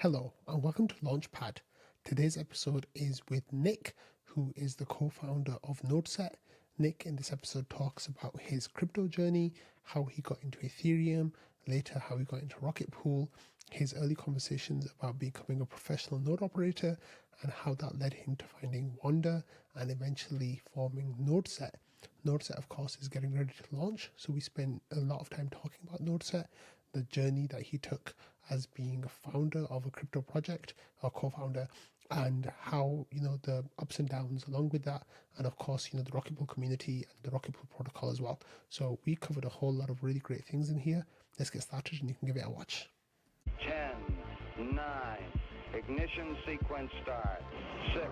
Hello and welcome to Launchpad. Today's episode is with Nick, who is the co-founder of NodeSet. Nick in this episode talks about his crypto journey, how he got into Ethereum, later how he got into Rocket Pool, his early conversations about becoming a professional node operator, and how that led him to finding Wanda and eventually forming NodeSet. NodeSet, of course, is getting ready to launch, so we spent a lot of time talking about NodeSet, the journey that he took as being a founder of a crypto project or co-founder, and how the ups and downs along with that, and of course the Rocket Pool community and the Rocket Pool protocol as well. So we covered a whole lot of really great things in here. Let's get started and you can give it a watch. 10, 9, ignition sequence start, 6.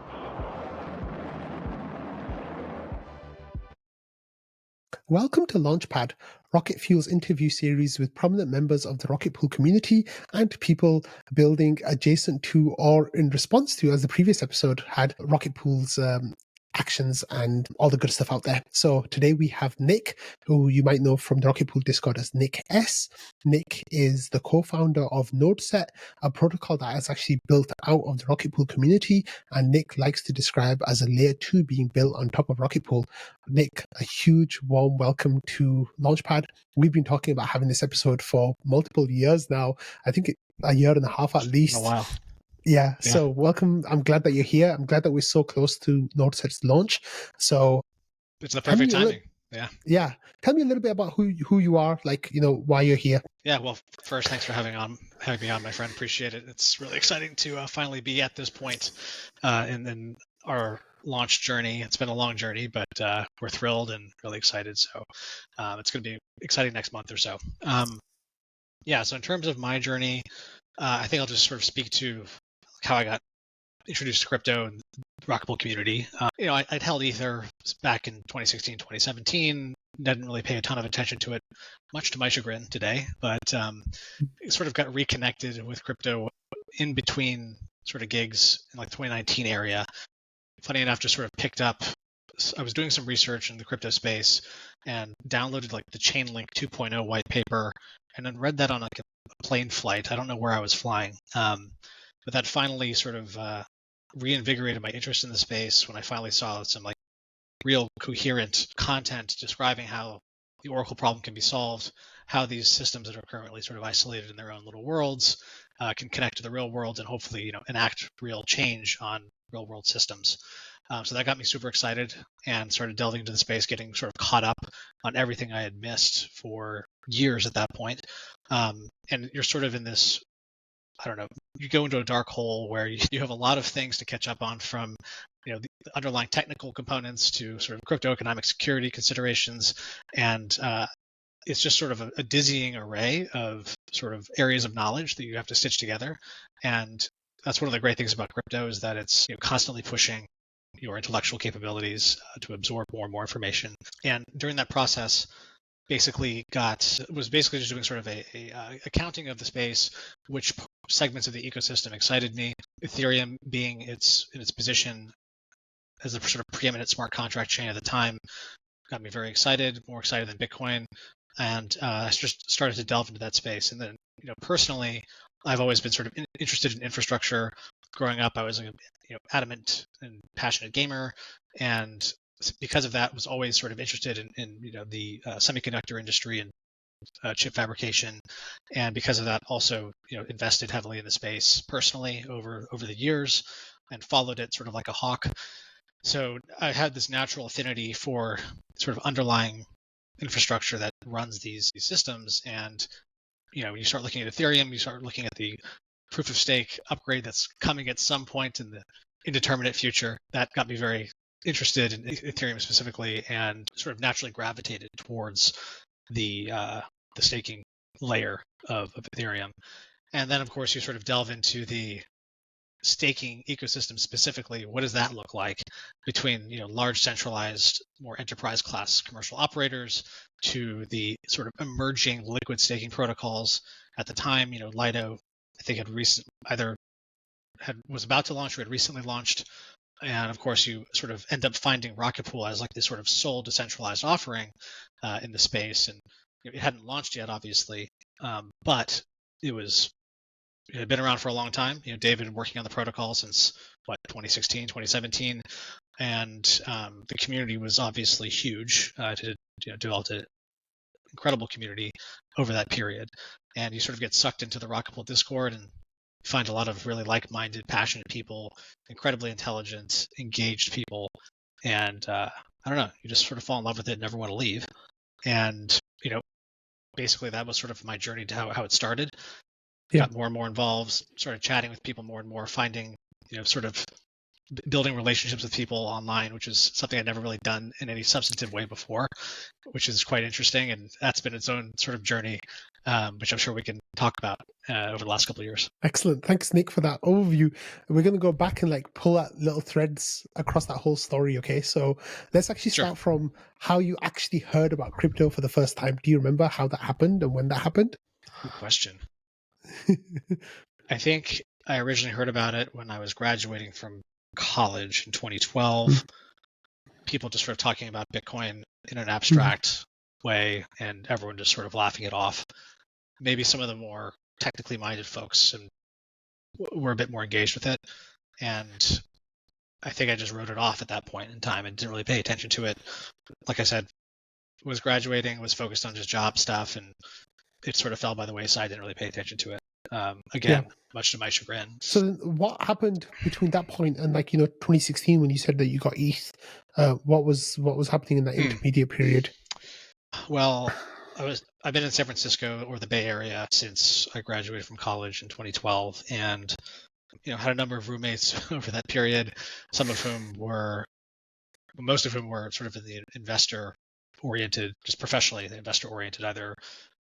Welcome to Launchpad, Rocket Fuel's interview series with prominent members of the Rocket Pool community and people building adjacent to or in response to, as the previous episode had, Rocket Pool's actions and all the good stuff out there. So today we have Nick, who you might know from the Rocket Pool Discord as NickS. Nick is the co-founder of NodeSet, a protocol that is actually built out of the Rocket Pool community, and Nick likes to describe as a layer 2 being built on top of Rocket Pool. Nick, a huge warm welcome to Launchpad. We've been talking about having this episode for multiple years now. I think a year and a half at least. A while. Yeah, so welcome. I'm glad that you're here. I'm glad that we're so close to NodeSet's launch. So it's the perfect timing. Yeah. Tell me a little bit about who you are, why you're here. Yeah, well, first, thanks for having me on, my friend. Appreciate it. It's really exciting to finally be at this point in our launch journey. It's been a long journey, but we're thrilled and really excited. So it's going to be exciting next month or so. So in terms of my journey, I think I'll just sort of speak to how I got introduced to crypto and the Rocket Pool community. I'd held Ether back in 2016, 2017. Didn't really pay a ton of attention to it, much to my chagrin today, but it sort of got reconnected with crypto in between sort of gigs in like 2019 area. Funny enough, just sort of picked up. I was doing some research in the crypto space and downloaded like the Chainlink 2.0 white paper and then read that on like a plane flight. I don't know where I was flying. But that finally sort of reinvigorated my interest in the space when I finally saw some like real coherent content describing how the Oracle problem can be solved, how these systems that are currently sort of isolated in their own little worlds can connect to the real world and hopefully enact real change on real world systems. So that got me super excited and started delving into the space, getting sort of caught up on everything I had missed for years at that point. And you're sort of in this, I don't know, you go into a dark hole where you have a lot of things to catch up on, from the underlying technical components to sort of crypto economic security considerations. And it's just sort of a dizzying array of sort of areas of knowledge that you have to stitch together. And that's one of the great things about crypto, is that it's constantly pushing your intellectual capabilities to absorb more and more information. And during that process, was basically just doing sort of a accounting of the space, which segments of the ecosystem excited me. Ethereum being in its position as a sort of preeminent smart contract chain at the time got me very excited, more excited than Bitcoin, and I just started to delve into that space. And then, personally, I've always been sort of interested in infrastructure. Growing up, I was an adamant and passionate gamer, and because of that, was always sort of interested in the semiconductor industry and chip fabrication, and because of that, also invested heavily in the space personally over the years, and followed it sort of like a hawk. So I had this natural affinity for sort of underlying infrastructure that runs these systems, and you start looking at Ethereum, you start looking at the proof of stake upgrade that's coming at some point in the indeterminate future. That got me very interested in Ethereum specifically, and sort of naturally gravitated towards the staking layer of Ethereum. And then, of course, you sort of delve into the staking ecosystem specifically. What does that look like between large centralized, more enterprise class commercial operators to the sort of emerging liquid staking protocols at the time? Lido, I think, was about to launch or had recently launched. And of course, you sort of end up finding Rocket Pool as like this sort of sole decentralized offering in the space. And it hadn't launched yet, obviously, but it was it had been around for a long time. David working on the protocol since 2016, 2017, and the community was obviously huge. To develop an incredible community over that period, and you sort of get sucked into the Rocket Pool Discord and find a lot of really like-minded, passionate people, incredibly intelligent, engaged people, and I don't know, you just sort of fall in love with it and never want to leave. And basically that was sort of my journey to how it started. Got more and more involved, started chatting with people more and more, finding sort of building relationships with people online, which is something I'd never really done in any substantive way before, which is quite interesting. And that's been its own sort of journey, which I'm sure we can talk about over the last couple of years. Excellent. Thanks, Nick, for that overview. We're going to go back and pull out little threads across that whole story. Okay. So let's actually start from how you actually heard about crypto for the first time. Do you remember how that happened and when that happened? Good question. I think I originally heard about it when I was graduating from college in 2012. People just sort of talking about Bitcoin in an abstract way, and everyone just sort of laughing it off. Maybe some of the more technically minded folks were a bit more engaged with it, and I think I just wrote it off at that point in time and didn't really pay attention to it. Like I said, was graduating, was focused on just job stuff, and it sort of fell by the wayside. Didn't really pay attention to it. Much to my chagrin. So then what happened between that point and 2016 when you said that you got ETH? What was happening in that intermediate period? Well, I've been in San Francisco or the Bay Area since I graduated from college in 2012, and had a number of roommates over that period. Most of whom were sort of in the investor oriented, just professionally investor oriented, either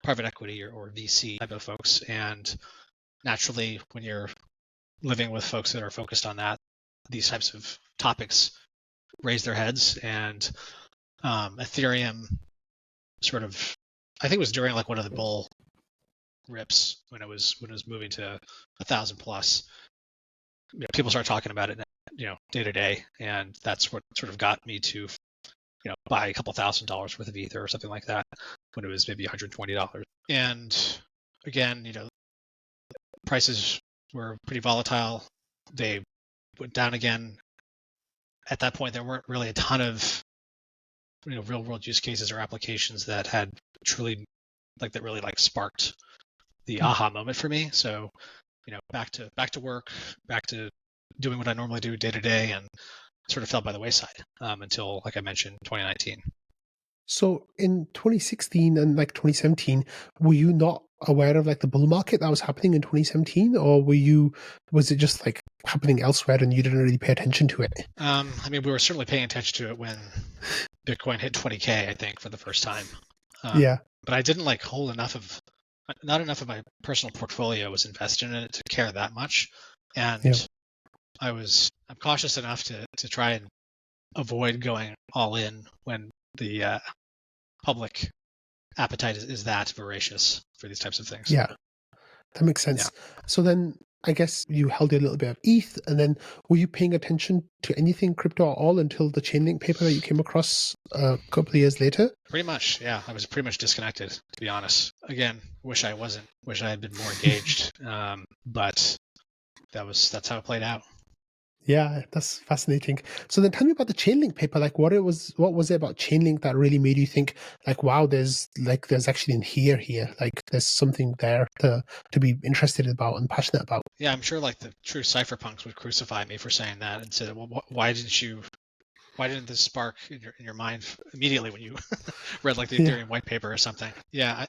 private equity or VC type of folks. And naturally, when you're living with folks that are focused on that, these types of topics raise their heads. And Ethereum sort of, I think it was during one of the bull rips when it was moving to 1,000 plus. People start talking about it, day to day, and that's what sort of got me to buy a couple $1,000s worth of Ether or something like that when it was maybe $120. And again, prices were pretty volatile. They went down again. At that point, there weren't really a ton of real world use cases or applications that had truly that really sparked the aha moment for me. So, back to work, back to doing what I normally do day to day, and sort of fell by the wayside until, like I mentioned, 2019. So in 2016 and 2017, were you not aware of the bull market that was happening in 2017, or was it just happening elsewhere and you didn't really pay attention to it? We were certainly paying attention to it when Bitcoin hit 20K, I think, for the first time. But I didn't hold not enough of my personal portfolio was invested in it to care that much. And I'm cautious enough to try and avoid going all in when the public appetite is that voracious for these types of things. Yeah, that makes sense. Yeah. So then I guess you held a little bit of ETH, and then were you paying attention to anything crypto at all until the Chainlink paper that you came across a couple of years later? Pretty much, yeah. I was pretty much disconnected, to be honest. Again, wish I wasn't. Wish I had been more engaged. But that's how it played out. Yeah, that's fascinating. So then tell me about the Chainlink paper. What was it about Chainlink that really made you think wow, there's actually in here, there's something there to be interested about and passionate about. Yeah, I'm sure the true cypherpunks would crucify me for saying that and say, well, why didn't this spark in your mind immediately when you read the Ethereum white paper or something? Yeah,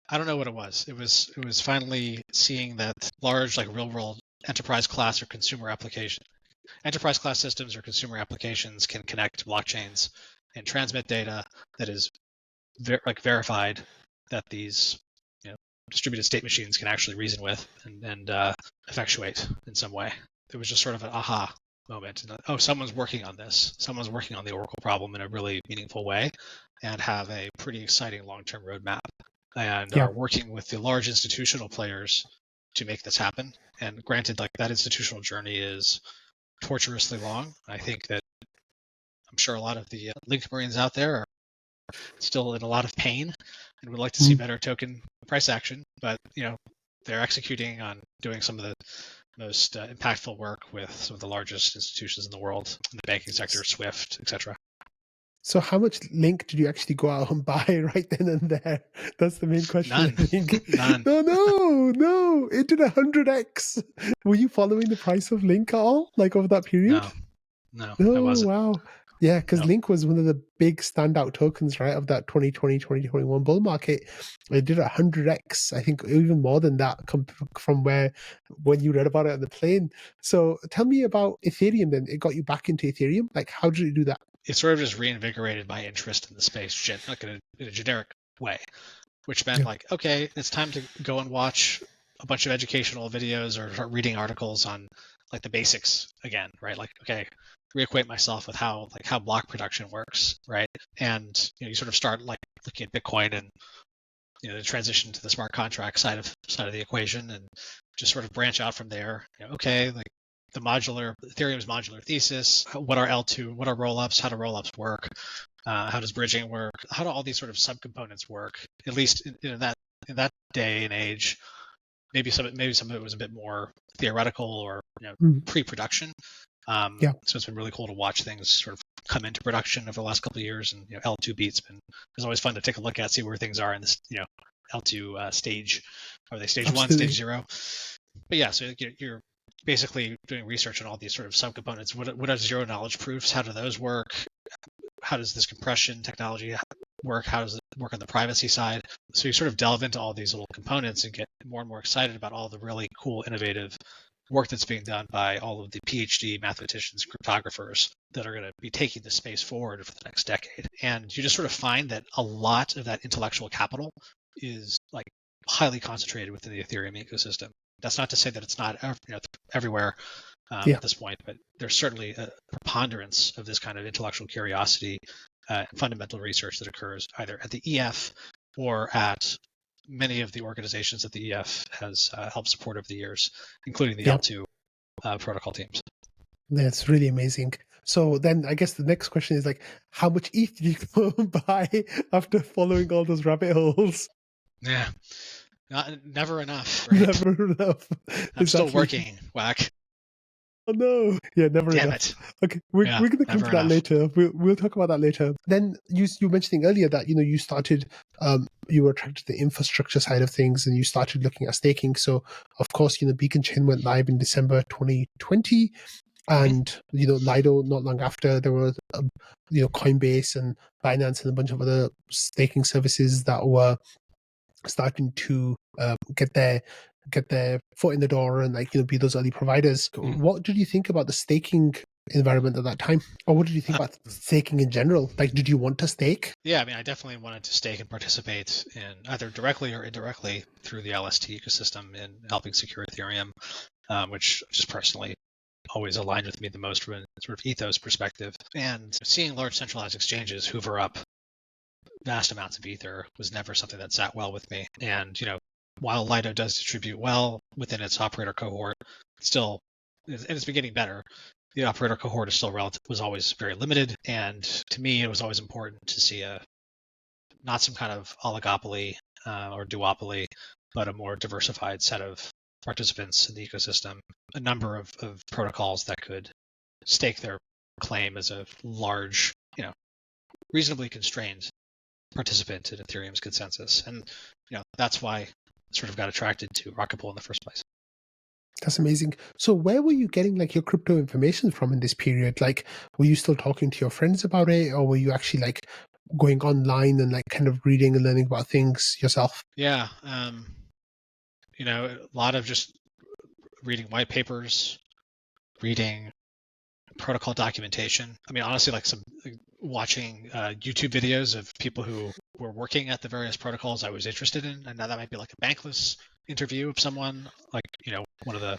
I don't know what it was. It was finally seeing that large real world enterprise class or consumer application. Enterprise class systems or consumer applications can connect to blockchains and transmit data that is verified that these distributed state machines can actually reason with and effectuate in some way. It was just sort of an aha moment. And, someone's working on this. Someone's working on the Oracle problem in a really meaningful way and have a pretty exciting long-term roadmap and are working with the large institutional players to make this happen. And granted, that institutional journey is torturously long. I think that I'm sure a lot of the linked Marines out there are still in a lot of pain and would like to see better token price action. But they're executing on doing some of the most impactful work with some of the largest institutions in the world, in the banking sector, SWIFT, etc. So how much Link did you actually go out and buy right then and there? That's the main question, I None. think. None. No. It did 100x. Were you following the price of Link at all, like over that period? No, I No, wasn't. wow. Yeah, because No. Link was one of the big standout tokens, right, of that 2020, 2021 bull market. It did 100x, I think even more than that from when you read about it on the plane. So tell me about Ethereum then. It got you back into Ethereum? Like, how did it do that? It sort of just reinvigorated my interest in the space, like in a generic way, which meant Yeah. like, okay, it's time to go and watch a bunch of educational videos or start reading articles on like the basics again, right? Like, okay, reacquaint myself with how block production works, right? And you sort of start like looking at Bitcoin and the transition to the smart contract side of the equation, and just sort of branch out from there. Okay, like Ethereum's modular thesis. What are L2? What are rollups? How do rollups work? How does bridging work? How do all these sort of subcomponents work? At least in that day and age, maybe some of it was a bit more theoretical or pre-production. Yeah. So it's been really cool to watch things sort of come into production over the last couple of years, and L2 beats it's always fun to take a look at, see where things are in this L2 stage. Are they stage Absolutely. 1, stage 0? But yeah, so you're basically doing research on all these sort of subcomponents. What are zero knowledge proofs? How do those work? How does this compression technology work? How does it work on the privacy side? So you sort of delve into all these little components and get more and more excited about all the really cool, innovative work that's being done by all of the PhD mathematicians, cryptographers that are going to be taking the space forward for the next decade. And you just sort of find that a lot of that intellectual capital is like highly concentrated within the Ethereum ecosystem. That's not to say that it's not everywhere at this point, but there's certainly a preponderance of this kind of intellectual curiosity and fundamental research that occurs either at the EF or at many of the organizations that the EF has helped support over the years, including the L2 protocol teams. That's really amazing. So then I guess the next question is like, how much ETH did you go buy after following all those rabbit holes? Yeah, never enough. Right? Never enough. I'm still working, Whack. Oh no! Yeah, never Damn enough. it. Okay, we're going to come to that later. We'll talk about that later. Then you were mentioning earlier that you started you were attracted to the infrastructure side of things and you started looking at staking. So of course Beacon Chain went live in December 2020, and Lido not long after. There were Coinbase and Binance and a bunch of other staking services that were starting to get their foot in the door and be those early providers. What did you think about the staking environment at that time, or what did you think about staking in general? Like, did you want to stake? Yeah, I mean, I definitely wanted to stake and participate in either directly or indirectly through the LST ecosystem in helping secure Ethereum, which just personally always aligned with me the most from a sort of ethos perspective. And seeing large centralized exchanges hoover up vast amounts of ether was never something that sat well with me. And while Lido does distribute well within its operator cohort, still, and it's been getting better, the operator cohort is still was always very limited. And to me, it was always important to see not some kind of oligopoly or duopoly, but a more diversified set of participants in the ecosystem, a number of protocols that could stake their claim as a large, reasonably constrained participant in Ethereum's consensus. And that's why I sort of got attracted to Rocket Pool in the first place. That's amazing. So where were you getting your crypto information from in this period? Like, were you still talking to your friends about it, or were you actually going online and kind of reading and learning about things yourself? Yeah. A lot of just reading white papers, reading protocol documentation. I mean, honestly, watching YouTube videos of people who were working at the various protocols I was interested in. And now that might be like a Bankless interview of someone, one of the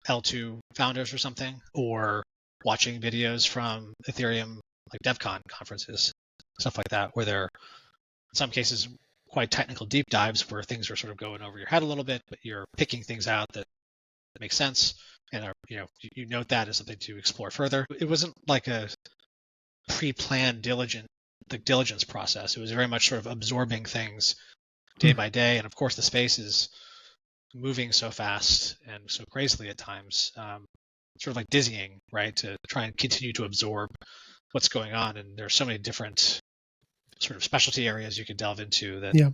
L2 founders or something, or watching videos from Ethereum, DevCon conferences, stuff like that, where they're, in some cases, quite technical deep dives where things are sort of going over your head a little bit, but you're picking things out that make sense and are, you note that as something to explore further. It wasn't like a pre-planned diligence process. It was very much sort of absorbing things day by day. And of course, the space is moving so fast and so crazily at times, sort of like dizzying, right? To try and continue to absorb what's going on. And there's so many different sort of specialty areas you could delve into that, Yeah.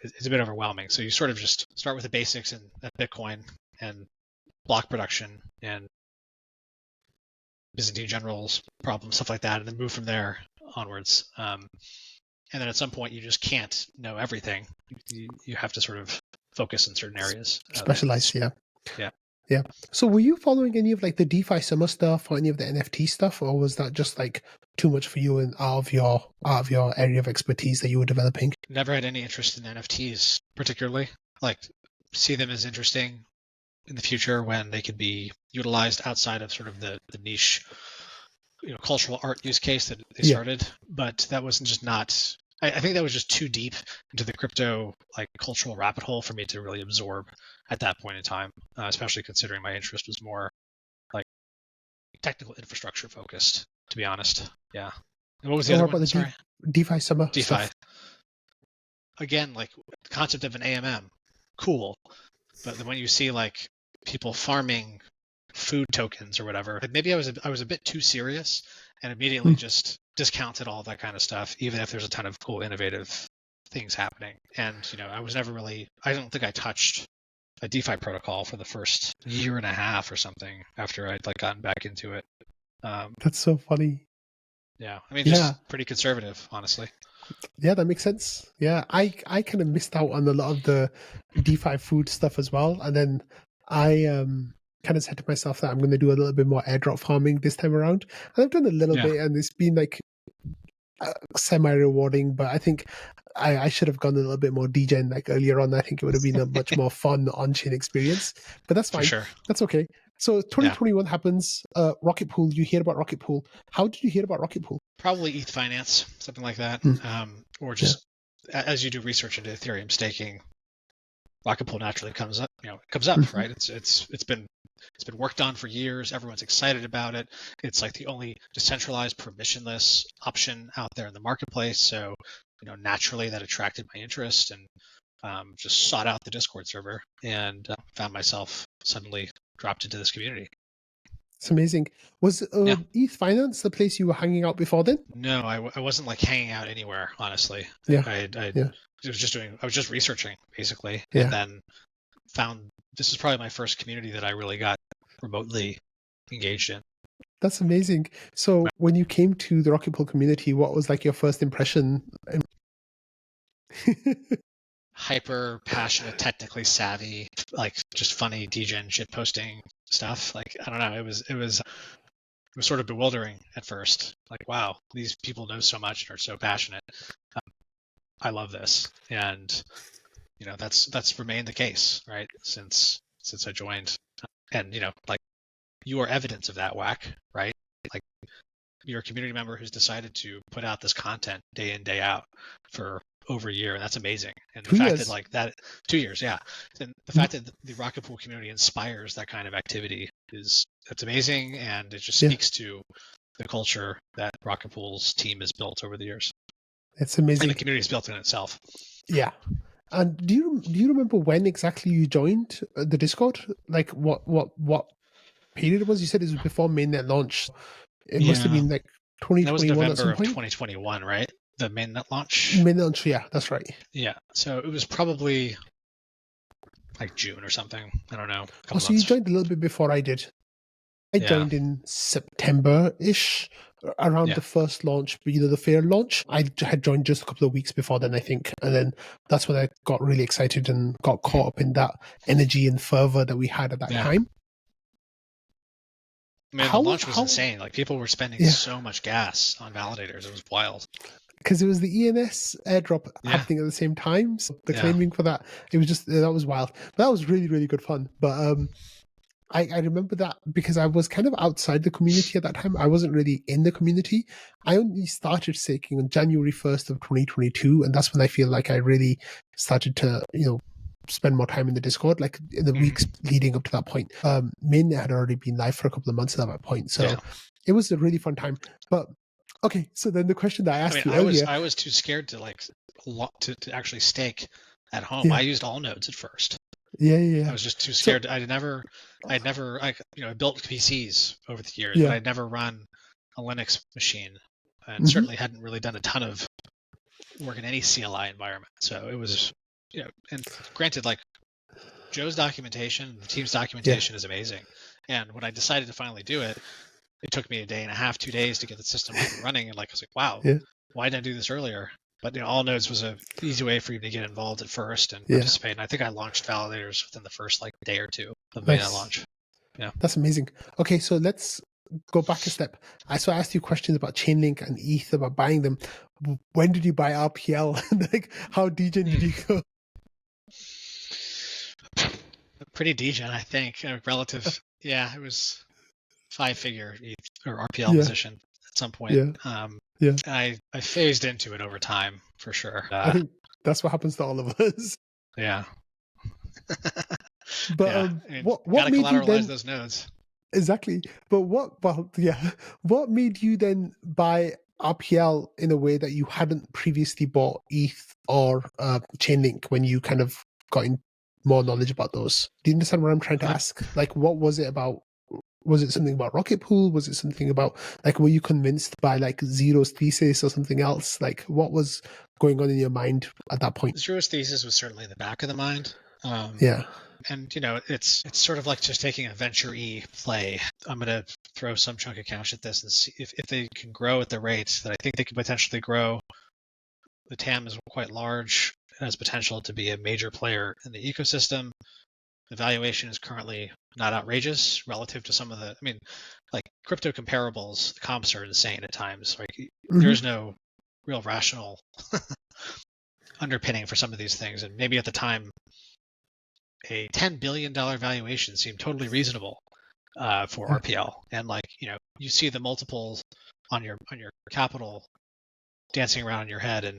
It's a bit overwhelming. So you sort of just start with the basics and Bitcoin and block production and Byzantine generals problems, stuff like that, and then move from there onwards. And then at some point, you just can't know everything. You have to sort of focus in certain areas. Specialize, yeah. Yeah. Yeah. So were you following any of like the DeFi summer stuff or any of the NFT stuff, or was that just like too much for you and out of your area of expertise that you were developing? Never had any interest in NFTs particularly. Like, see them as interesting in the future when they could be utilized outside of sort of the niche, cultural art use case that they started. But that wasn't just not. I think that was just too deep into the crypto like cultural rabbit hole for me to really absorb at that point in time, especially considering my interest was more like technical infrastructure focused, to be honest. Yeah. And what was the other one? Sorry. DeFi summer DeFi. stuff. Again, like the concept of an AMM, cool. But when you see like people farming food tokens or whatever, maybe I was a bit too serious and immediately just discounted all of that kind of stuff, even if there's a ton of cool, innovative things happening. And I was never really. I don't think I touched a DeFi protocol for the first year and a half or something after I'd like gotten back into it. That's so funny. Yeah, I mean, just pretty conservative, honestly. Yeah, that makes sense. Yeah, I kind of missed out on a lot of the DeFi food stuff as well, and then I kind of said to myself that I'm going to do a little bit more airdrop farming this time around, and I've done a little bit, and it's been like semi-rewarding, but I think I should have gone a little bit more degen like earlier on. I think it would have been a much more fun on-chain experience, but that's fine. For sure. That's okay. So 2021 happens. Rocket Pool. You hear about Rocket Pool. How did you hear about Rocket Pool? Probably ETH Finance, something like that, or just as you do research into Ethereum staking, Rocket Pool naturally comes up. Right? It's been worked on for years. Everyone's excited about it. It's like the only decentralized, permissionless option out there in the marketplace. So, naturally that attracted my interest and just sought out the Discord server and found myself suddenly dropped into this community. It's amazing. Was ETH Finance the place you were hanging out before then? No, I wasn't like hanging out anywhere, honestly. Yeah. I was just researching basically, and then found this is probably my first community that I really got remotely engaged in. That's amazing. So when you came to the Rocket Pool community, what was like your first impression? Hyper passionate, technically savvy, like just funny degen shit posting stuff. Like, I don't know, it was sort of bewildering at first. Like, wow, these people know so much and are so passionate. I love this, and that's remained the case, right? Since I joined, and like you are evidence of that, Whack, right? Like you're a community member who's decided to put out this content day in, day out for over a year, and that's amazing. And the fact that like that 2 years, and the fact that the Rocket Pool community inspires that kind of activity that's amazing, and it just speaks to the culture that Rocket Pool's team has built over the years. It's amazing. And the community is built in itself. Yeah. And do you remember when exactly you joined the Discord? Like what period it was? You said it was before mainnet launch. It must have been like 2021 that was November at some point. Of 2021, right? The mainnet launch. Mainnet launch, yeah, that's right. Yeah, so it was probably like June or something. I don't know. So you joined a little bit before I did. I joined in September-ish, around the first launch, the fair launch. I had joined just a couple of weeks before then, I think. And then that's when I got really excited and got caught up in that energy and fervor that we had at that time. Man, the launch was insane. Like people were spending so much gas on validators. It was wild. Because it was the ENS airdrop happening at the same time. So the claiming for that, it was just, that was wild. But that was really, really good fun. But I remember that because I was kind of outside the community at that time. I wasn't really in the community. I only started staking on January 1st of 2022. And that's when I feel like I really started to, spend more time in the Discord, like in the weeks leading up to that point. Mainnet had already been live for a couple of months at that point. So it was a really fun time. But okay, so then the question that I asked you earlier... I was too scared to to actually stake at home. I used all nodes at first. Yeah. I was just too So scared. I built PCs over the years, but yeah. I'd never run a Linux machine, and Hmm. certainly hadn't really done a ton of work in any CLI environment. So it was, and granted, like Joe's documentation, the team's Yeah. documentation is amazing. And when I decided to finally do it, it took me a day and a half, 2 days to get the system up and running. And like, I was like, wow, Yeah. why didn't I do this earlier? But all nodes was a easy way for you to get involved at first and Yeah. participate. And I think I launched validators within the first like day or two of beta Nice. launch. Yeah. That's amazing. Okay, so let's go back a step. I asked you questions about Chainlink and ETH, about buying them. When did you buy RPL? Like, how degen did you go? Pretty decent, I think. Relative. Yeah, it was 5-figure or RPL Yeah. position at some point. Yeah. Yeah. I phased into it over time for sure. I think that's what happens to all of us. Yeah. But Yeah. I mean, what gotta made you collateralize then those nodes. exactly? But what made you then buy RPL in a way that you hadn't previously bought ETH or Chainlink when you kind of got in more knowledge about those? Do you understand what I'm trying to ask? Like, what was it about? Was it something about Rocket Pool? Was it something about, like, were you convinced by like Zero's thesis or something else? Like, what was going on in your mind at that point? Zero's thesis was certainly in the back of the mind. Yeah. And it's sort of like just taking a venture E play. I'm going to throw some chunk of cash at this and see if they can grow at the rate that I think they can potentially grow. The TAM is quite large. It has potential to be a major player in the ecosystem. The valuation is currently not outrageous relative to some of the, I mean, like crypto comparables, the comps are insane at times. Like there's no real rational underpinning for some of these things. And maybe at the time, a $10 billion valuation seemed totally reasonable for RPL. And like, you see the multiples on your capital dancing around in your head, and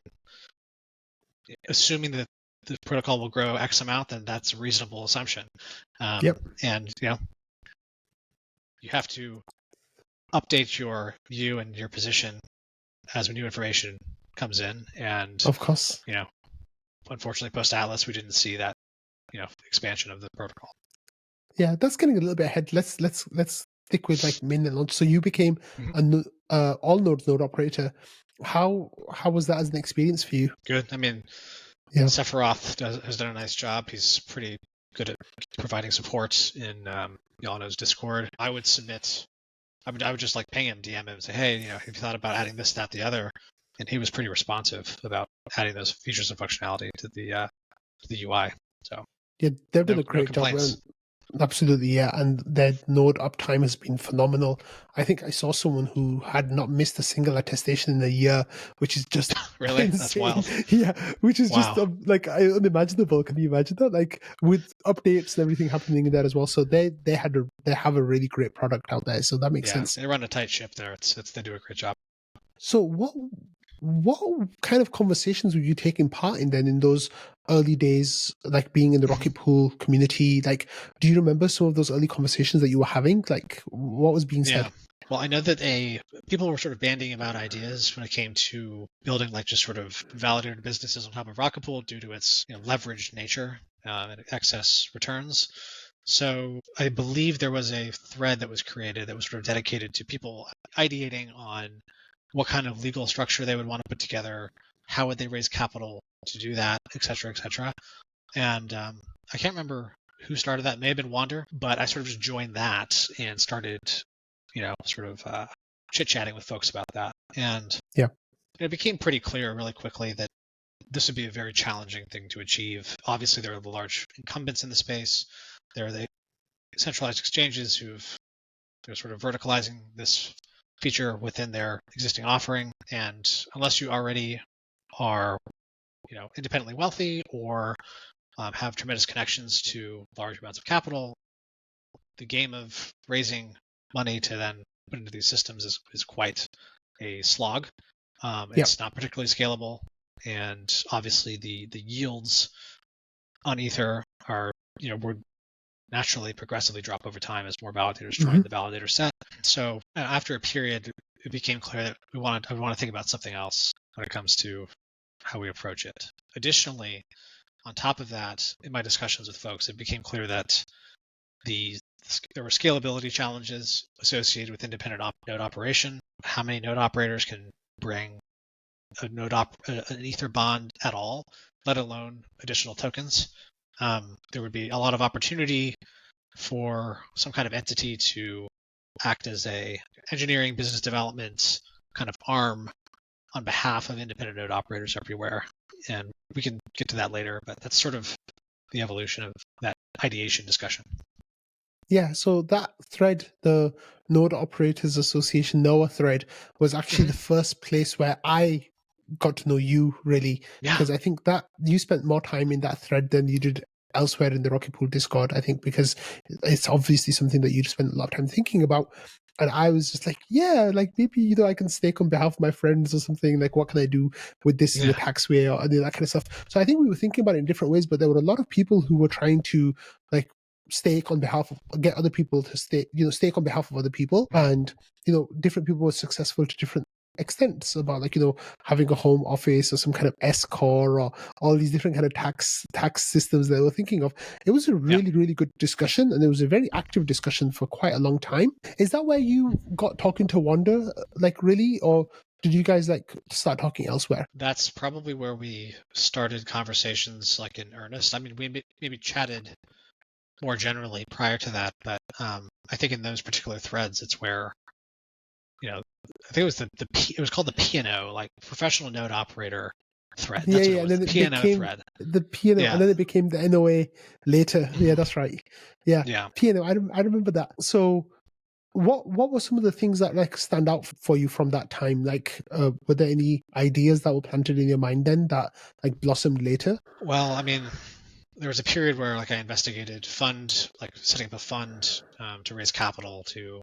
assuming that the protocol will grow X amount, then that's a reasonable assumption. Yep. And you have to update your view and your position as new information comes in. And Of course. Unfortunately, post Atlas, we didn't see that expansion of the protocol. Yeah, that's getting a little bit ahead. Let's stick with like mainnet launch. So you became a all node operator. How was that as an experience for you? Good. I mean, Yeah. Sephiroth has done a nice job. He's pretty good at providing support in Yano's Discord. I would submit. I would just like ping him, DM him, and say, hey, have you thought about adding this, that, the other? And he was pretty responsive about adding those features and functionality to the UI. So Yeah, they've done no a great job. complaints. Absolutely, yeah. And their node uptime has been phenomenal. I think I saw someone who had not missed a single attestation in a year, which is just Really? insane. That's wild. Yeah, which is just Wow. like unimaginable. Can you imagine that? Like with updates and everything happening in there as well. So they have a really great product out there. So that makes Yeah, sense. they run a tight ship there. They do a great job. So what kind of conversations were you taking part in then in those early days, like being in the Rocket Pool community? Like, do you remember some of those early conversations that you were having? Like, what was being said? Yeah. Well, I know that people were sort of banding about ideas when it came to building like just sort of validated businesses on top of Rocket Pool due to its leveraged nature and excess returns. So I believe there was a thread that was created that was sort of dedicated to people ideating on what kind of legal structure they would want to put together, how would they raise capital to do that, et cetera, et cetera. And I can't remember who started that. It may have been Wander, but I sort of just joined that and started, sort of chit-chatting with folks about that. And Yeah. it became pretty clear really quickly that this would be a very challenging thing to achieve. Obviously, there are the large incumbents in the space. There are the centralized exchanges they're sort of verticalizing this feature within their existing offering. And unless you already are, independently wealthy or have tremendous connections to large amounts of capital, the game of raising money to then put into these systems is quite a slog. It's not particularly scalable, and obviously the yields on Ether are would naturally progressively drop over time as more validators join the validator set. So after a period, it became clear that I want to think about something else when it comes to how we approach it. Additionally, on top of that, in my discussions with folks, it became clear that there were scalability challenges associated with independent node operation. How many node operators can bring an Ether bond at all, let alone additional tokens? There would be a lot of opportunity for some kind of entity to act as a engineering business development kind of arm on behalf of independent node operators everywhere. And we can get to that later, but that's sort of the evolution of that ideation discussion. Yeah, so that thread, the Node Operators Association NOAA thread, was actually the first place where I got to know you, really, Yeah. because I think that you spent more time in that thread than you did elsewhere in the Rocket Pool Discord, I think, because it's obviously something that you spent a lot of time thinking about. And I was just like, yeah, like maybe I can stake on behalf of my friends or something. Like, what can I do with this in the tax way or that kind of stuff? So I think we were thinking about it in different ways, but there were a lot of people who were trying to like stake on behalf of, get other people to stake on behalf of other people, and different people were successful to different extents about having a home office or some kind of S core or all these different kind of tax systems that they were thinking of. It was a really really good discussion, and it was a very active discussion for quite a long time. Is that where you got talking to Wanda, like, really, or did you guys like start talking elsewhere? That's probably where we started conversations like in earnest. I mean, we maybe chatted more generally prior to that, but I think in those particular threads, it's where, I think it was it was called the P&O, like professional node operator thread. That's what it was. And then The P&O thread. the P&O, and then it became the NOA later. Yeah, that's right. Yeah. P&O, I remember that. So what were some of the things that like stand out for you from that time? Like, were there any ideas that were planted in your mind then that like blossomed later? Well, I mean, there was a period where like I investigated setting up a fund to raise capital to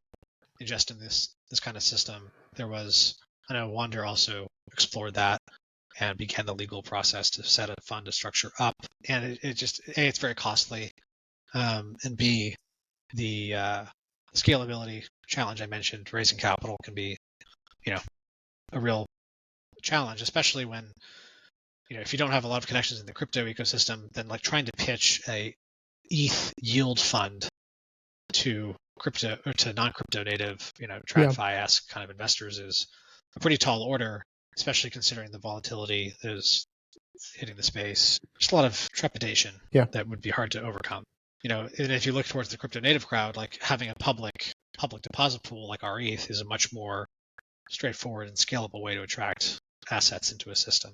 ingest in this kind of system. I know Wander also explored that and began the legal process to set a fund to structure up. And it just, A, it's very costly, and B, the scalability challenge I mentioned, raising capital can be, a real challenge, especially when, if you don't have a lot of connections in the crypto ecosystem, then like trying to pitch a ETH yield fund to crypto or to non-crypto native, TradFi-esque kind of investors is a pretty tall order, especially considering the volatility that is hitting the space. Just a lot of trepidation that would be hard to overcome. And if you look towards the crypto native crowd, like having a public deposit pool like our ETH is a much more straightforward and scalable way to attract assets into a system.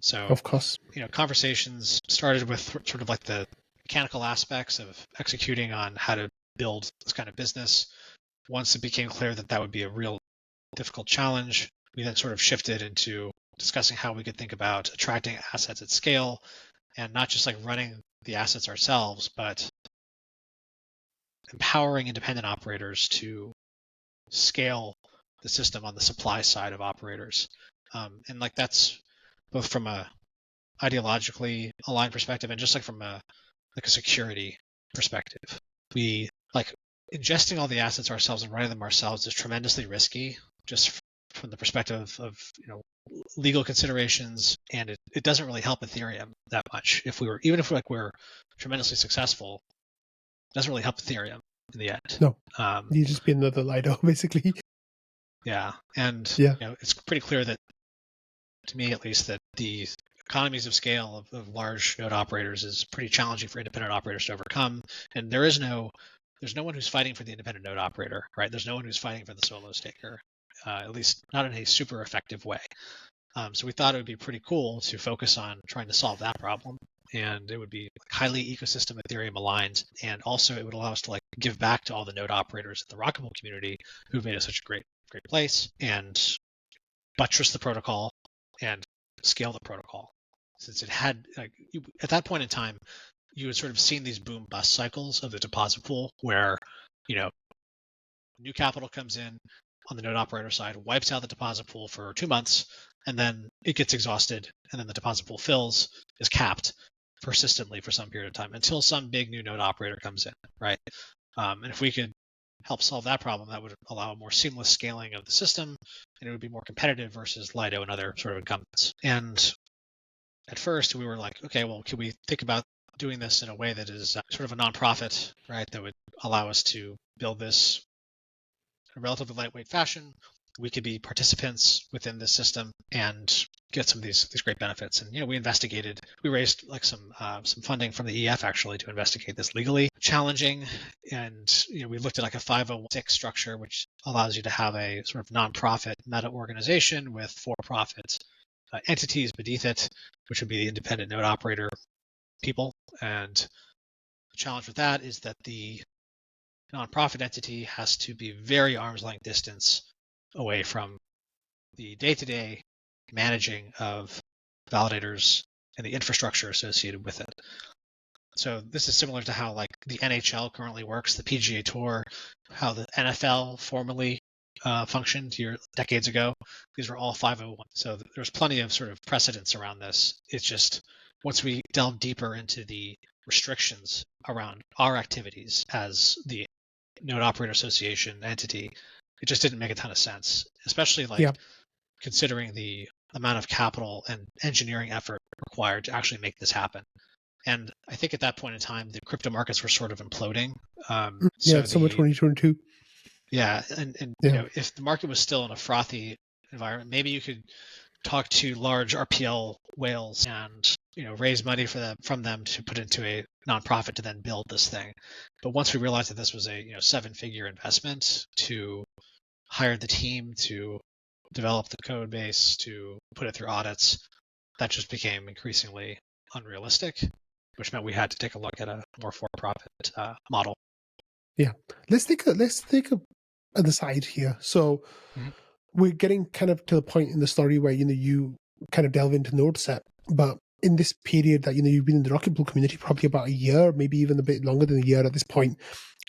So, of course, conversations started with sort of like the mechanical aspects of executing on how to build this kind of business. Once it became clear that that would be a real difficult challenge, we then sort of shifted into discussing how we could think about attracting assets at scale and not just like running the assets ourselves, but empowering independent operators to scale the system on the supply side of operators. And like that's both from a ideologically aligned perspective and just like from a security perspective. We like ingesting all the assets ourselves and running them ourselves is tremendously risky, just from the perspective of legal considerations, and it doesn't really help Ethereum that much. Even if we're tremendously successful, it doesn't really help Ethereum in the end. No, you just be another Lido, basically. Yeah, and it's pretty clear that, to me at least, that the economies of scale of large node operators is pretty challenging for independent operators to overcome. And there's no one who's fighting for the independent node operator, right? There's no one who's fighting for the solo staker, at least not in a super effective way. So we thought it would be pretty cool to focus on trying to solve that problem. And it would be highly ecosystem Ethereum aligned. And also it would allow us to like give back to all the node operators in the Rocket Pool community who've made it such a great place, and buttress the protocol and scale the protocol. Since it had, at that point in time, you had sort of seen these boom bust cycles of the deposit pool where, new capital comes in on the node operator side, wipes out the deposit pool for 2 months, and then it gets exhausted, and then the deposit pool fills, is capped persistently for some period of time until some big new node operator comes in, right? And if we could help solve that problem, that would allow more seamless scaling of the system, and it would be more competitive versus Lido and other sort of incumbents. And at first we were like, okay, well, can we think about doing this in a way that is sort of a nonprofit, right? That would allow us to build this in a relatively lightweight fashion. We could be participants within this system and get some of these great benefits. And we raised like some funding from the EF actually to investigate this legally. Challenging, and we looked at like a 501(c) structure, which allows you to have a sort of nonprofit meta organization with for-profit entities beneath it, which would be the independent node operator people. And the challenge with that is that the nonprofit entity has to be very arm's length distance away from the day-to-day managing of validators and the infrastructure associated with it. So this is similar to how like the NHL currently works, the PGA Tour, how the NFL formerly functioned decades ago. These were all 501. So there's plenty of sort of precedence around this. It's just once we delve deeper into the restrictions around our activities as the Node Operator Association entity, it just didn't make a ton of sense, especially considering the amount of capital and engineering effort required to actually make this happen. And I think at that point in time, the crypto markets were sort of imploding. Summer 2022. Yeah, and if the market was still in a frothy environment, maybe you could talk to large RPL whales and raise money from them to put into a nonprofit to then build this thing. But once we realized that this was a 7-figure investment to hire the team, to develop the code base, to put it through audits, that just became increasingly unrealistic, which meant we had to take a look at a more for-profit model. Yeah, let's take an aside here. So we're getting kind of to the point in the story where you kind of delve into NodeSet, but in this period that you've been in the Rocket Pool community probably about a year, maybe even a bit longer than a year at this point.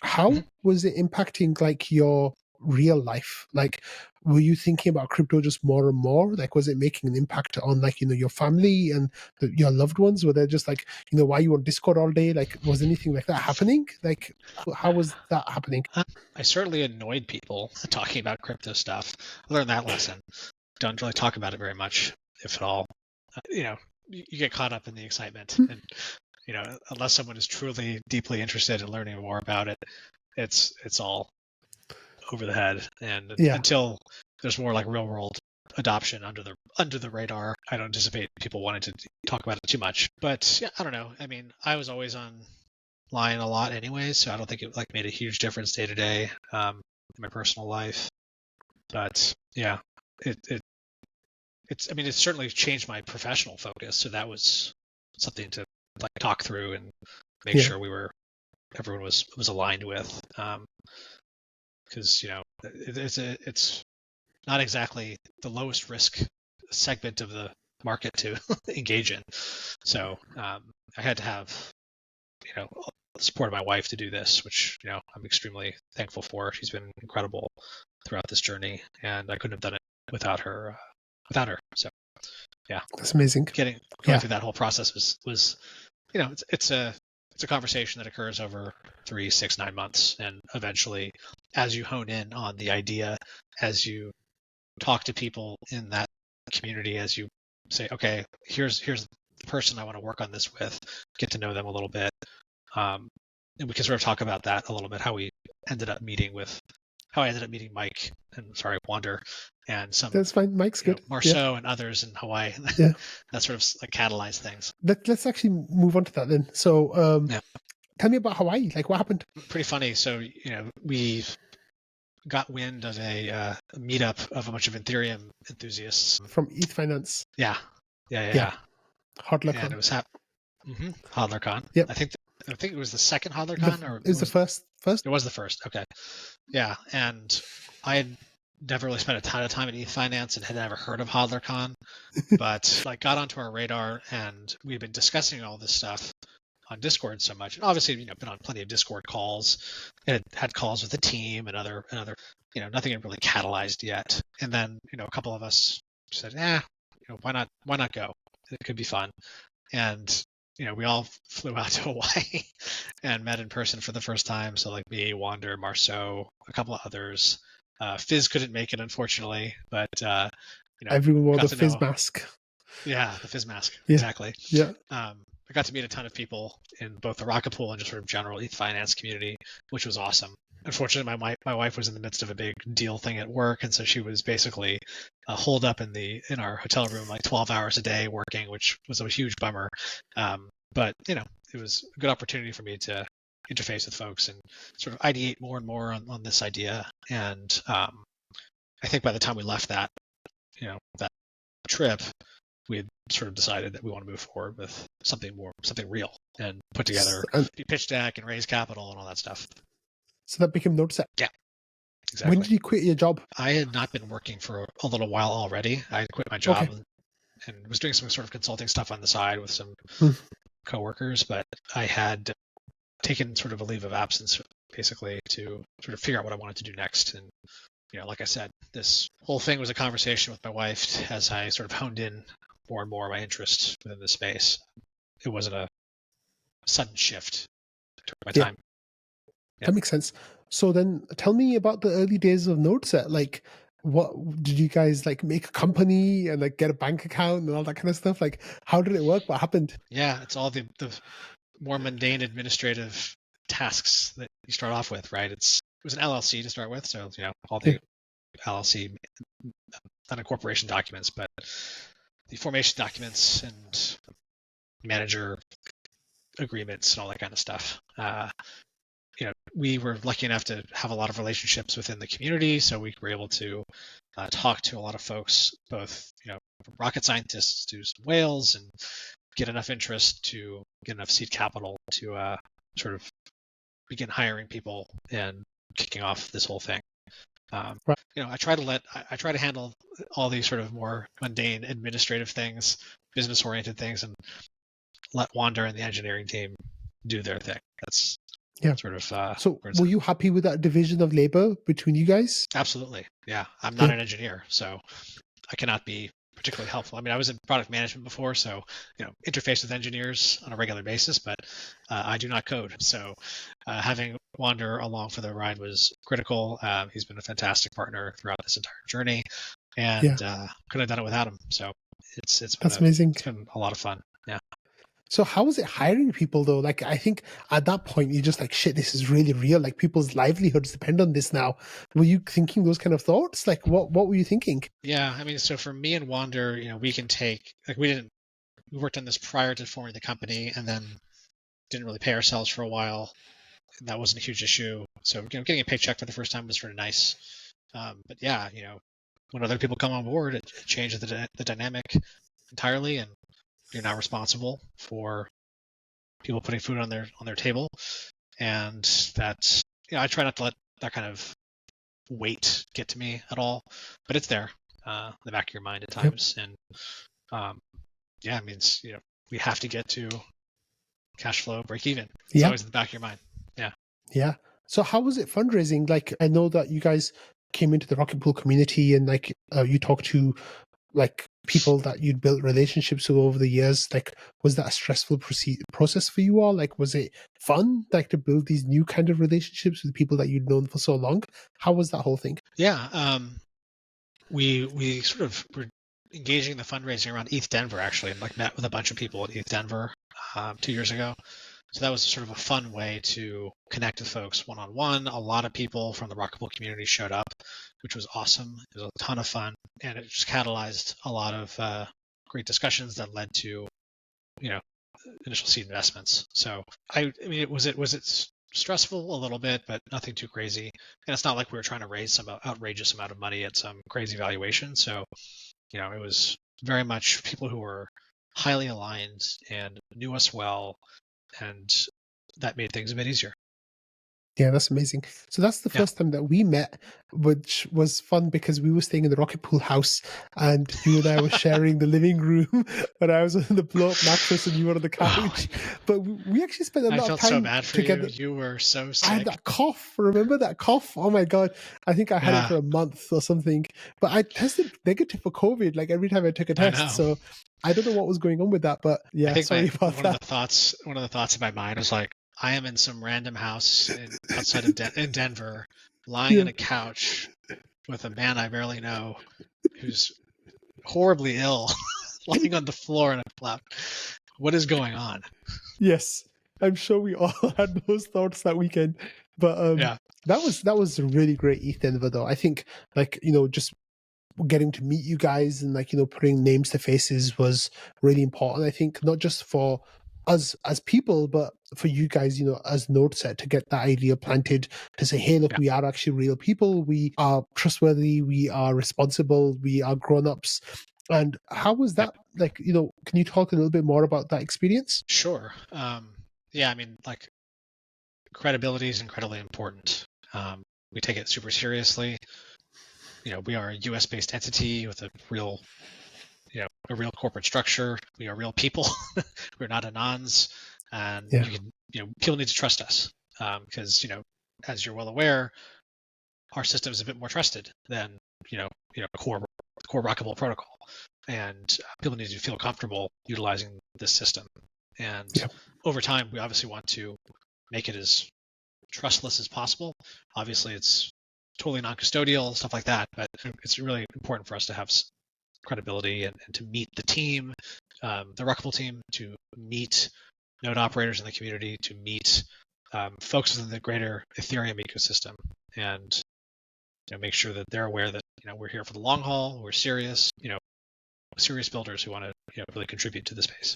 How was it impacting like your real life? Like, were you thinking about crypto just more and more? Like, was it making an impact on like your family and your loved ones? Were they just like why you on Discord all day? Like, was anything like that happening? Like, how was that happening? I certainly annoyed people talking about crypto stuff. I learned that lesson. Don't really talk about it very much, if at all. You get caught up in the excitement, and unless someone is truly deeply interested in learning more about it, it's all over the head. And until there's more like real world adoption under the radar, I don't anticipate people wanting to talk about it too much. But yeah, I don't know. I mean, I was always online a lot anyways, so I don't think it like made a huge difference day to day in my personal life. But yeah, it's certainly changed my professional focus. So that was something to like talk through and make sure everyone was aligned with. Because it's not exactly the lowest risk segment of the market to engage in. So I had to have the support of my wife to do this, which I'm extremely thankful for. She's been incredible throughout this journey, and I couldn't have done it without her. So yeah, that's amazing. Going through that whole process was it's a conversation that occurs over 3, 6, 9 months, and eventually, as you hone in on the idea, as you talk to people in that community, as you say, okay, here's the person I want to work on this with, get to know them a little bit, and we can sort of talk about that a little bit. How I ended up meeting Mike and Wander and some. That's fine. Mike's good. Marceau and others in Hawaii. That sort of like catalyzed things. Let's actually move on to that then. So tell me about Hawaii. Like, what happened? Pretty funny. So we got wind of a meetup of a bunch of Ethereum enthusiasts from ETH Finance. Yeah. HodlerCon. And it was HodlerCon. Yep. I think it was the second HodlerCon, or it was the first. It was the first. Okay. Yeah, and I had never really spent a ton of time at ETH Finance and had never heard of HodlerCon, but like got onto our radar, and we've been discussing all this stuff on Discord so much, and obviously been on plenty of Discord calls, and had calls with the team and other nothing had really catalyzed yet. And then a couple of us said, why not go? It could be fun. And we all flew out to Hawaii and met in person for the first time. So like me, Wander, Marceau, a couple of others. Fizz couldn't make it, unfortunately, but everyone wore the Fizz mask. Yeah, the fizz mask. Yeah. Exactly. Yeah. I got to meet a ton of people in both the Rocket Pool and just sort of general ETH finance community, which was awesome. Unfortunately, my wife was in the midst of a big deal thing at work, and so she was basically holed up in our hotel room like 12 hours a day working, which was a huge bummer. But it was a good opportunity for me to interface with folks and sort of ideate more and more on this idea. And I think by the time we left that trip, we had sort of decided that we want to move forward with something real and put together And the pitch deck and raise capital and all that stuff. so that became NodeSet. Yeah, When exactly. did you quit your job? I had not been working for a little while already. I quit my Okay. job and was doing some sort of consulting stuff on the side with some coworkers, but I had taken sort of a leave of absence basically to sort of figure out what I wanted to do next. And like I said, this whole thing was a conversation with my wife as I sort of honed in more and more my interest within the space. It wasn't a sudden shift during my time. Yeah. That makes sense. So then tell me about the early days of NodeSet. Like, what did you guys like make a company and like get a bank account and all that kind of stuff? Like, how did it work? What happened? Yeah, it's all the more mundane administrative tasks that you start off with, right? It was an LLC to start with, so all the LLC not incorporation documents, but the formation documents and manager agreements and all that kind of stuff. We were lucky enough to have a lot of relationships within the community, so we were able to talk to a lot of folks, both from rocket scientists to some whales, and get enough interest to get enough seed capital to sort of begin hiring people and kicking off this whole thing. Right. I try to handle all these sort of more mundane administrative things, business oriented things, and let Wander and the engineering team do their thing. That's sort of So were you happy with that division of labor between you guys? Absolutely. Yeah. I'm not an engineer, so I cannot be particularly helpful. I mean, I was in product management before, so interface with engineers on a regular basis, but I do not code. So having Wander along for the ride was critical. He's been a fantastic partner throughout this entire journey, and couldn't have done it without him. So it's been amazing. It's been a lot of fun. Yeah. So how was it hiring people though? Like, I think at that point you're just like, shit, this is really real. Like, people's livelihoods depend on this now. Were you thinking those kind of thoughts? Like, what were you thinking? Yeah, I mean, so for me and Wander, we can take we worked on this prior to forming the company, and then didn't really pay ourselves for a while. That wasn't a huge issue. So getting a paycheck for the first time was sort of nice. But yeah, when other people come on board, it changes the dynamic entirely, and you're now responsible for people putting food on their table. And that's I try not to let that kind of weight get to me at all, but it's there in the back of your mind at times. And it means we have to get to cash flow break even. It's always in the back of your mind. Yeah. So how was it fundraising? Like, I know that you guys came into the Rocket Pool community and like you talked to like people that you'd built relationships with over the years. Like, was that a stressful process for you all? Like, was it fun, like, to build these new kind of relationships with people that you'd known for so long? How was that whole thing? Yeah. We sort of were engaging the fundraising around ETH Denver, actually, and like met with a bunch of people at ETH Denver 2 years ago. So that was sort of a fun way to connect with folks one-on-one. A lot of people from the Rocket Pool community showed up, which was awesome. It was a ton of fun, and it just catalyzed a lot of great discussions that led to, initial seed investments. So I mean, was it stressful a little bit, but nothing too crazy. And it's not like we were trying to raise some outrageous amount of money at some crazy valuation. So, it was very much people who were highly aligned and knew us well, and that made things a bit easier. Yeah, that's amazing. So that's the first time that we met, which was fun because we were staying in the Rocket Pool house and you and I were sharing the living room, but I was on the blow-up mattress and you were on the couch. But we actually spent a lot of time together. I felt so bad for you. You were so sick. I had that cough. Remember that cough? Oh my God. I think I had it for a month or something. But I tested negative for COVID like every time I took a test. So I don't know what was going on with that, but yeah, sorry about that. One of the thoughts in my mind was like, I am in some random house outside of in Denver, lying on a couch with a man I barely know who's horribly ill. lying on the floor in a cloud. What is going on? Yes, I'm sure we all had those thoughts that weekend. But Yeah. that was a really great ETH Denver though. I think like, just getting to meet you guys and like, putting names to faces was really important. I think not just for us as people, but for you guys, as NodeSet to get that idea planted to say, hey, look, Yeah. we are actually real people. We are trustworthy. We are responsible. We are grown-ups. And how was Yeah. that? Like, can you talk a little bit more about that experience? Sure. Yeah, I mean, like, credibility is incredibly important. We take it super seriously. We are a U.S. based entity with a real corporate structure. We are real people. We're not anons, and Yeah. people need to trust us because as you're well aware, our system is a bit more trusted than core Rocket Pool protocol, and people need to feel comfortable utilizing this system. And Yeah. over time, we obviously want to make it as trustless as possible. Obviously, it's totally non-custodial, stuff like that, but it's really important for us to have credibility and to meet the team, the Rocket Pool team, to meet node operators in the community, to meet folks within the greater Ethereum ecosystem, and make sure that they're aware that we're here for the long haul. We're serious, serious builders who want to really contribute to the space.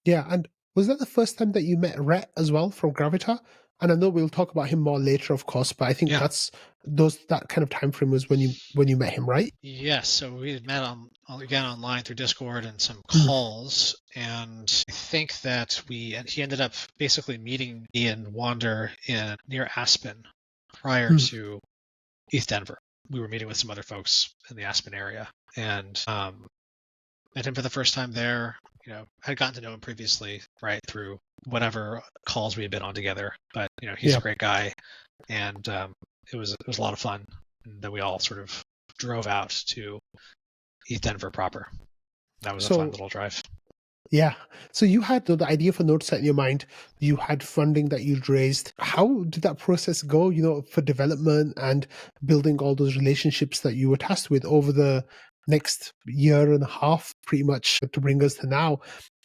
Yeah, and was that the first time that you met Rhett as well from Gravitar? And I know we'll talk about him more later, of course, but I think Yeah. that kind of time frame was when you met him, right? Yes. So we had met again online through Discord and some Mm. calls, and I think that he ended up basically meeting me and Wander near Aspen prior Mm. to ETH Denver. We were meeting with some other folks in the Aspen area, and met him for the first time there. Had gotten to know him previously, right, through whatever calls we had been on together. But he's Yeah. a great guy, and it was a lot of fun. And then we all sort of drove out to ETH Denver proper. That was a fun So little drive. yeah, so you had the idea for NodeSet in your mind. You had funding that you'd raised. How did that process go? For development and building all those relationships that you were tasked with over the next year and a half, pretty much to bring us to now.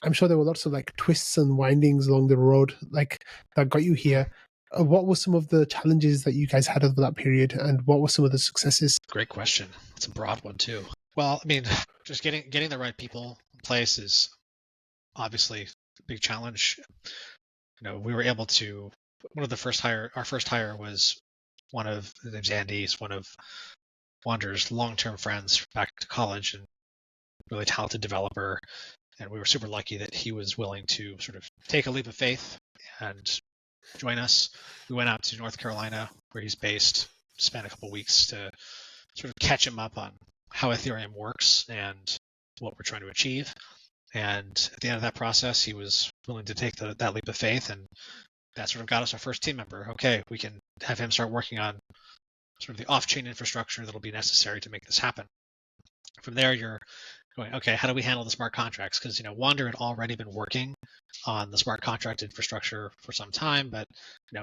I'm sure there were lots of like twists and windings along the road, like that got you here. What were some of the challenges that you guys had over that period, and what were some of the successes? Great question. It's a broad one too. Well, I mean, just getting the right people in place is obviously a big challenge. We were able to. Our first hire was his name's Andy. He's one of Wander's long-term friends back to college and really talented developer. And we were super lucky that he was willing to sort of take a leap of faith and join us. We went out to North Carolina, where he's based, spent a couple of weeks to sort of catch him up on how Ethereum works and what we're trying to achieve. And at the end of that process, he was willing to take that leap of faith, and that sort of got us our first team member. Okay, we can have him start working on sort of the off-chain infrastructure that'll be necessary to make this happen. From there, you're going, okay, how do we handle the smart contracts? Because Wander had already been working on the smart contract infrastructure for some time, but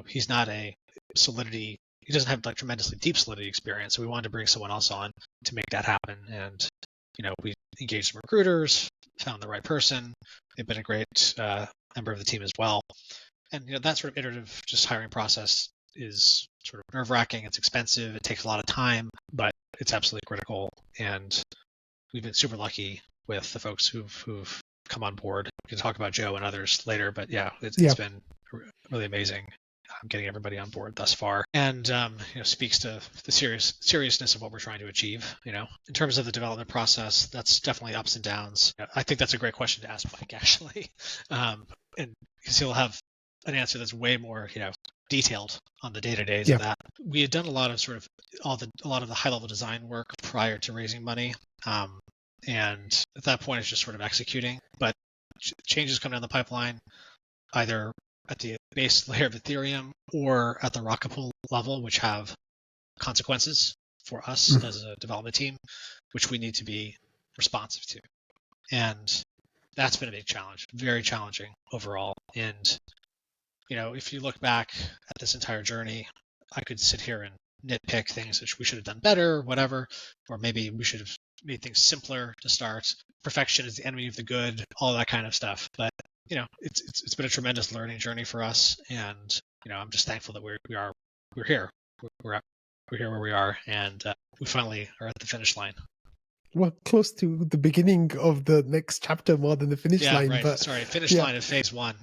he's not a Solidity. He doesn't have like tremendously deep Solidity experience, so we wanted to bring someone else on to make that happen. And we engaged some recruiters, found the right person. They've been a great member of the team as well. And that sort of iterative just hiring process is sort of nerve-wracking. It's expensive. It takes a lot of time, but it's absolutely critical. And we've been super lucky with the folks who've come on board. We can talk about Joe and others later, but yeah, it's been really amazing getting everybody on board thus far, and speaks to the seriousness of what we're trying to achieve. In terms of the development process, that's definitely ups and downs. I think that's a great question to ask Mike, actually, and because he'll have an answer that's way more detailed on the day-to-days of that. We had done a lot of a lot of the high-level design work prior to raising money. And at that point, it's just sort of executing. But changes come down the pipeline, either at the base layer of Ethereum or at the Rocket Pool level, which have consequences for us as a development team, which we need to be responsive to. And that's been a big challenge, very challenging overall. And if you look back at this entire journey, I could sit here and nitpick things that we should have done better, whatever, or maybe we should have made things simpler to start. Perfection is the enemy of the good, all that kind of stuff. But it's been a tremendous learning journey for us, and I'm just thankful that we're here. We're here where we are, and we finally are at the finish line. We're close to the beginning of the next chapter more than the finish line. Right. But Sorry, finish line of phase 1.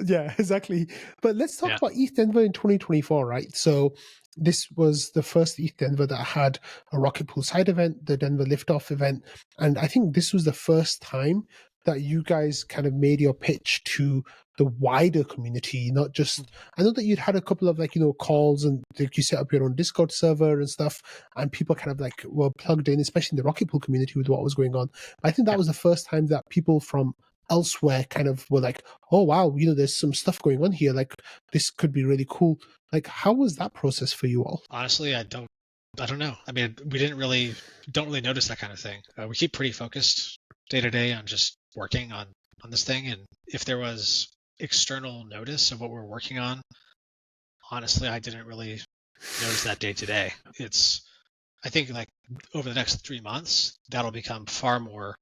Yeah, exactly. But let's talk about ETH Denver in 2024, right? So this was the first ETH Denver that had a Rocket Pool side event, the Denver Liftoff event. And I think this was the first time that you guys kind of made your pitch to the wider community, not just, I know that you'd had a couple of calls and you set up your own Discord server and stuff, and people kind of were plugged in, especially in the Rocket Pool community with what was going on. But I think that was the first time that people from elsewhere kind of were like, oh wow, there's some stuff going on here, this could be really cool. How was that process for you all? Honestly, I don't know. I mean, we don't really notice that kind of thing. We keep pretty focused day to day on just working on this thing, and if there was external notice of what we're working on, honestly, I didn't really notice that day to day. I think over the next 3 months, that'll become far more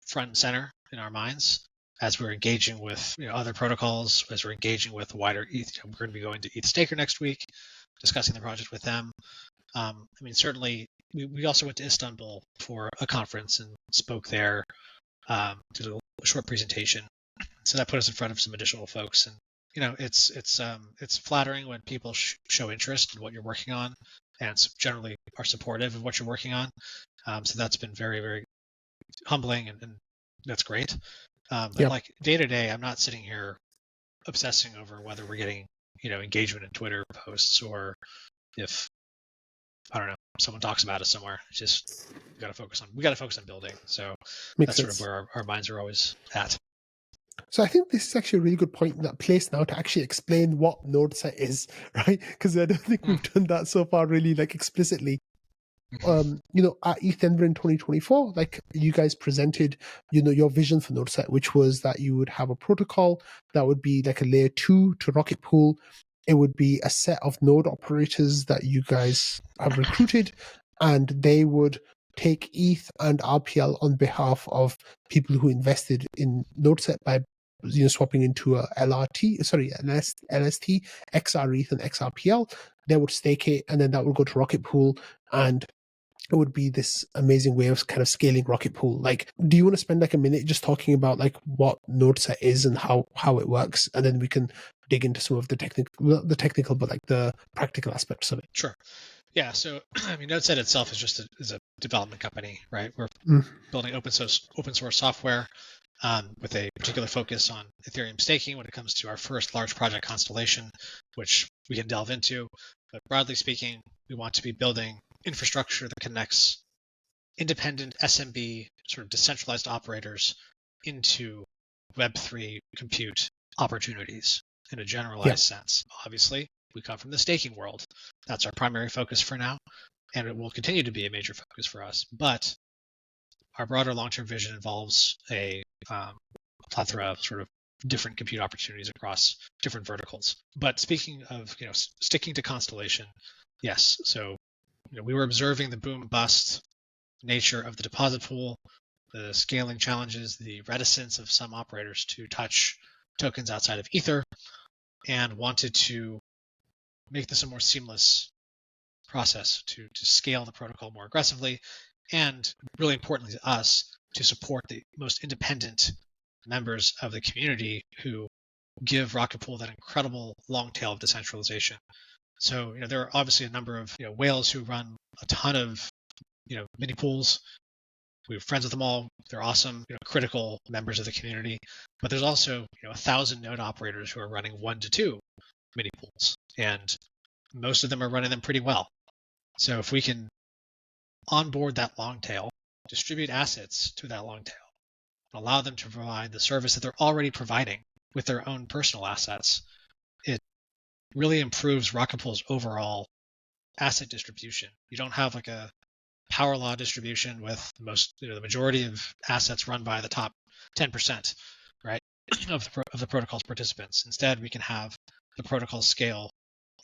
front and center in our minds as we're engaging with other protocols, as we're engaging with wider ETH. We're going to be going to ETH Staker next week, discussing the project with them. I mean, certainly, we also went to Istanbul for a conference and spoke there, did a short presentation. So that put us in front of some additional folks, and it's flattering when people show interest in what you're working on, and generally are supportive of what you're working on. So that's been very, very humbling, and that's great. But day to day, I'm not sitting here obsessing over whether we're getting engagement in Twitter posts, or if I don't know, someone talks about us somewhere. It's just we got to focus on building. So that's sort of where our minds are always at. So I think this is actually a really good point in that place now to actually explain what NodeSet is, right? Because I don't think we've done that so far really explicitly. At ETH Denver in 2024, you guys presented, your vision for NodeSet, which was that you would have a protocol that would be a layer 2 to Rocket Pool. It would be a set of node operators that you guys have recruited, and they would take ETH and RPL on behalf of people who invested in NodeSet by swapping into an LST, XRETH and XRPL. They would stake it, and then that would go to Rocket Pool, and it would be this amazing way of kind of scaling Rocket Pool. Do you want to spend a minute just talking about what NodeSet is and how it works, and then we can dig into some of the technical, but the practical aspects of it? Sure. Yeah. So I mean, NodeSet itself is a development company, right? We're building open source software with a particular focus on Ethereum staking when it comes to our first large project Constellation, which we can delve into. But broadly speaking, we want to be building infrastructure that connects independent SMB sort of decentralized operators into Web3 compute opportunities in a generalized sense. Obviously, we come from the staking world. That's our primary focus for now, and it will continue to be a major focus for us. But our broader long-term vision involves a plethora of sort of different compute opportunities across different verticals. But speaking of sticking to Constellation, yes. So we were observing the boom bust nature of the deposit pool, the scaling challenges, the reticence of some operators to touch tokens outside of Ether, and wanted to make this a more seamless process to scale the protocol more aggressively, and really importantly to us, to support the most independent members of the community who give Rocket Pool that incredible long tail of decentralization. So there are obviously a number of whales who run a ton of mini pools. We're friends with them all. They're awesome, critical members of the community. But there's also 1,000 node operators who are running 1 to 2 mini pools, and most of them are running them pretty well. So if we can onboard that long tail, distribute assets to that long tail, and allow them to provide the service that they're already providing with their own personal assets, it really improves Rocket Pool's overall asset distribution. You don't have a power law distribution with the majority of assets run by the top 10%, right, of the protocol's participants. Instead, we can have the protocol scale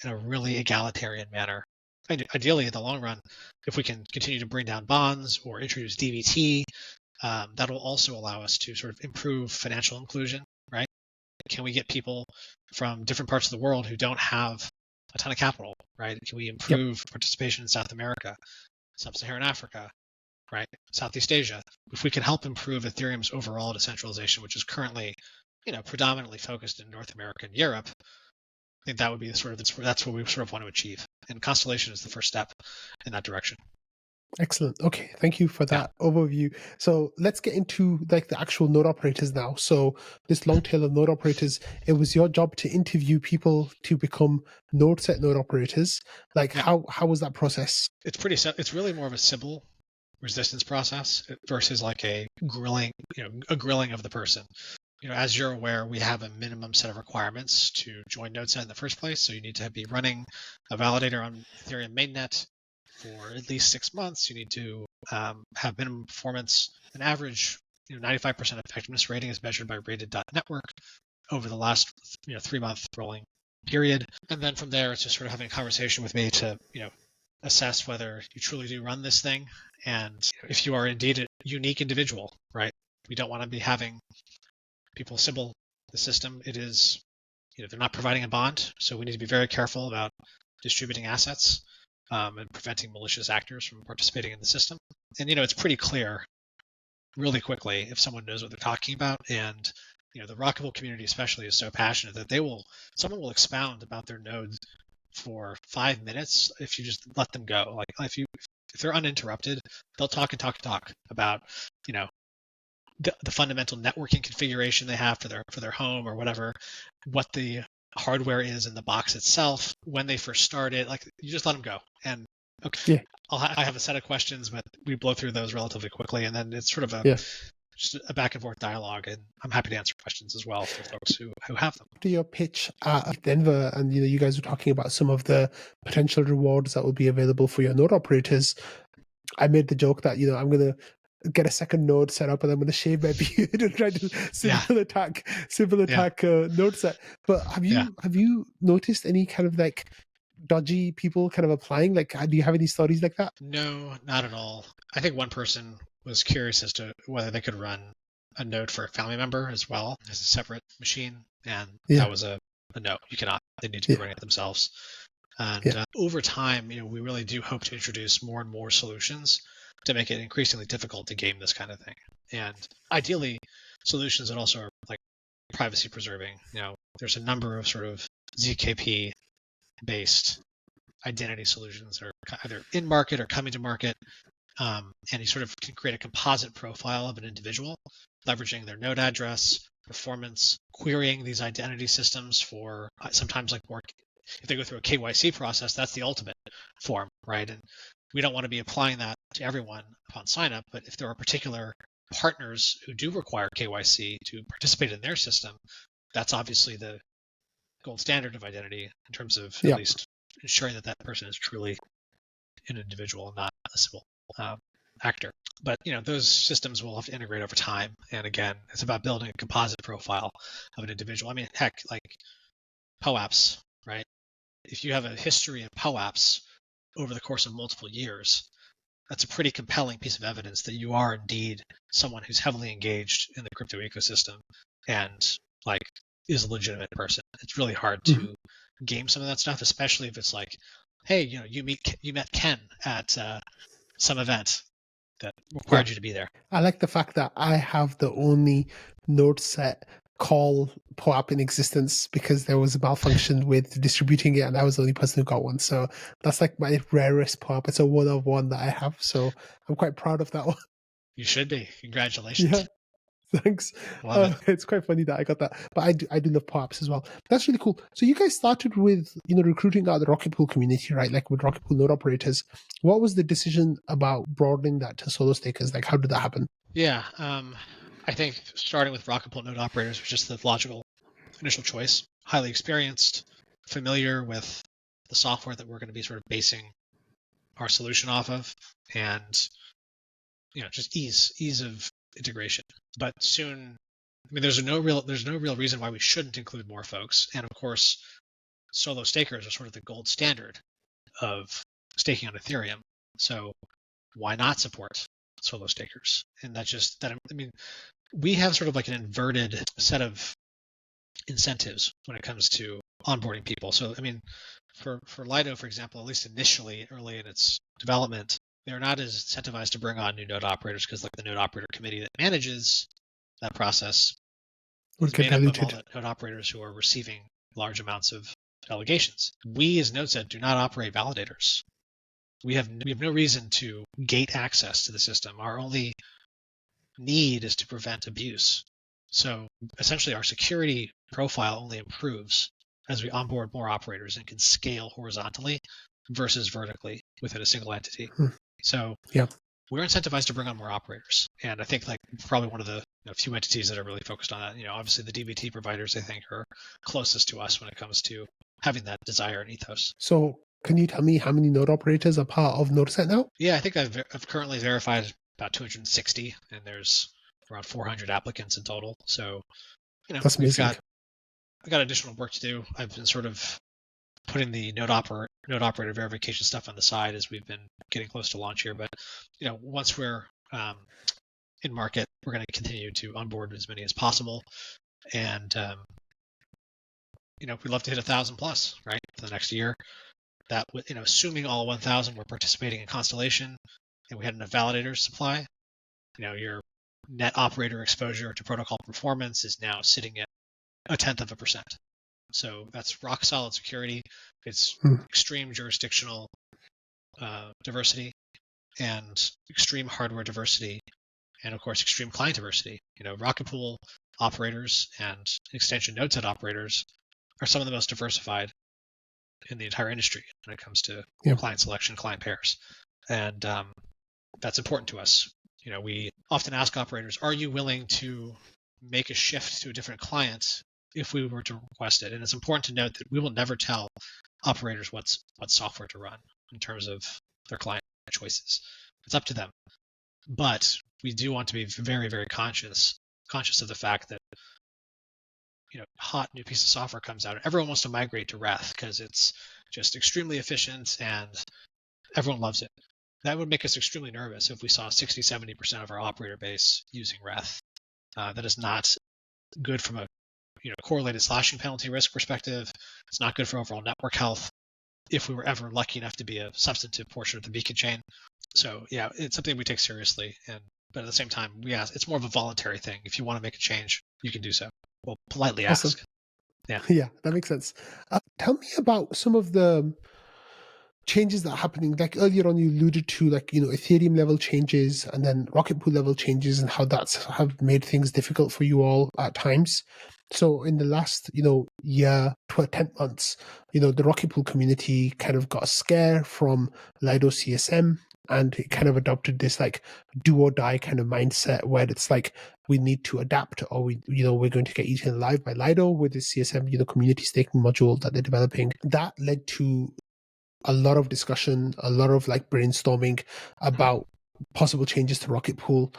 in a really egalitarian manner. ideally in the long run, if we can continue to bring down bonds or introduce DVT, that will also allow us to sort of improve financial inclusion, right? Can we get people from different parts of the world who don't have a ton of capital, right? Can we Yep. improve participation in South America, Sub-Saharan Africa, right? Southeast Asia? If we can help improve Ethereum's overall decentralization, which is currently, predominantly focused in North America and Europe, I think that would be that's what we sort of want to achieve. And Constellation is the first step in that direction. Excellent. Okay, thank you for Yeah. that overview. So let's get into like the actual node operators now. So this long tail of node operators, it was your job to interview people to become NodeSet node operators. Like Yeah. how was that process? It's really more of a Sybil resistance process versus like a grilling of the person. As you're aware, we have a minimum set of requirements to join NodeSet in the first place. So you need to be running a validator on Ethereum mainnet for at least 6 months. You need to have minimum performance. An average, 95% effectiveness rating is measured by rated.network over the last 3-month rolling period. And then from there, it's just sort of having a conversation with me to assess whether you truly do run this thing, and if you are indeed a unique individual, right? We don't want to be having people symbol the system. It is, they're not providing a bond, so we need to be very careful about distributing assets and preventing malicious actors from participating in the system. And it's pretty clear really quickly if someone knows what they're talking about. And the Rocket Pool community especially is so passionate that someone will expound about their nodes for 5 minutes if you just let them go. Like if they're uninterrupted, they'll talk and talk and talk about the fundamental networking configuration they have for their home or whatever, what the hardware is in the box itself, when they first started. Like you just let them go. And okay, Yeah. I have a set of questions, but we blow through those relatively quickly, and then it's sort of just a back and forth dialogue. And I'm happy to answer questions as well for folks who have them. To your pitch at Denver, and you guys were talking about some of the potential rewards that will be available for your node operators. I made the joke that I'm gonna get a second node set up and I'm gonna shave my beard and try to simple attack NodeSet. But have you noticed any kind of like dodgy people kind of applying? Like, do you have any stories like that? No, not at all. I think one person was curious as to whether they could run a node for a family member as well as a separate machine, and that was a no. You cannot. They need to be running it themselves. And over time, we really do hope to introduce more and more solutions to make it increasingly difficult to game this kind of thing. And ideally, solutions that also are like privacy preserving. There's a number of sort of ZKP based identity solutions that are either in market or coming to market. And you sort of can create a composite profile of an individual, leveraging their node address, performance, querying these identity systems for sometimes like more. If they go through a KYC process, that's the ultimate form, right? And we don't want to be applying that to everyone upon sign up, but if there are particular partners who do require KYC to participate in their system, that's obviously the gold standard of identity in terms of at least ensuring that that person is truly an individual, not a civil actor. But those systems will have to integrate over time. And again, it's about building a composite profile of an individual. I mean, heck, like POAPs, right? If you have a history of POAPs over the course of multiple years, that's a pretty compelling piece of evidence that you are indeed someone who's heavily engaged in the crypto ecosystem and like is a legitimate person. It's really hard to game some of that stuff, especially if it's like, hey, you met Ken at some event that required you to be there. I like the fact that I have the only NodeSet call POAP in existence because there was a malfunction with distributing it, and I was the only person who got one. So that's like my rarest POAP. It's a one of one that I have, so I'm quite proud of that one. You should be. Congratulations. Yeah. Thanks. It's quite funny that I got that, but I do love POAPs as well. That's really cool. So you guys started with recruiting out the Rocket Pool community, right? Like with Rocket Pool node operators. What was the decision about broadening that to solo stakers? Like, how did that happen? Yeah, I think starting with Rocket Pool node operators was just the logical initial choice. Highly experienced, familiar with the software that we're going to be sort of basing our solution off of, and just ease of integration. But soon, I mean, there's no real reason why we shouldn't include more folks. And of course, solo stakers are sort of the gold standard of staking on Ethereum. So why not support solo stakers? And we have sort of like an inverted set of incentives when it comes to onboarding people. So, for Lido, for example, at least initially, early in its development, they're not as incentivized to bring on new node operators because like the node operator committee that manages that process Would is get made up of all diluted. the node operators who are receiving large amounts of delegations. We as NodeSet do not operate validators. We have no reason to gate access to the system. Our only need is to prevent abuse. So essentially our security profile only improves as we onboard more operators and can scale horizontally versus vertically within a single entity. So Yeah. we're incentivized to bring on more operators. And I think like probably one of the few entities that are really focused on that, obviously the DVT providers, I think, are closest to us when it comes to having that desire and ethos. So can you tell me how many node operators are part of NodeSet now? Yeah, I think I've currently verified about 260, and there's around 400 applicants in total. So, That's amazing. I've got additional work to do. I've been sort of putting the node operator verification stuff on the side as we've been getting close to launch here. But, once we're in market, we're going to continue to onboard as many as possible. And, we'd love to hit 1,000 plus, right, for the next year. That, assuming all 1,000 were participating in Constellation and we had enough validators supply, your net operator exposure to protocol performance is now sitting at 0.1%. So that's rock solid security. It's extreme jurisdictional diversity and extreme hardware diversity, and of course extreme client diversity. Rocket Pool operators and extension NodeSet operators are some of the most diversified in the entire industry when it comes to client selection, client pairs, and that's important to us. We often ask operators, are you willing to make a shift to a different client if we were to request it? And it's important to note that we will never tell operators what software to run in terms of their client choices. It's up to them. But we do want to be very, very conscious of the fact that hot new piece of software comes out and everyone wants to migrate to Reth because it's just extremely efficient and everyone loves it. That would make us extremely nervous if we saw 60-70% of our operator base using Reth. That is not good from a correlated slashing penalty risk perspective. It's not good for overall network health if we were ever lucky enough to be a substantive portion of the beacon chain. So yeah, it's something we take seriously, but at the same time, we ask. It's more of a voluntary thing. If you want to make a change, you can do so. We'll politely Awesome. ask. Yeah. Yeah, that makes sense. Tell me about some of the changes that are happening. Like earlier on, you alluded to Ethereum level changes and then Rocket Pool level changes and how that's have made things difficult for you all at times. So in the last, year to 10 months, the Rocket Pool community kind of got a scare from Lido CSM, and it kind of adopted this like do or die kind of mindset where it's like we need to adapt, or we're going to get eaten alive by Lido with this CSM, community staking module that they're developing. That led to a lot of discussion, a lot of like brainstorming about possible changes to Rocket Pool.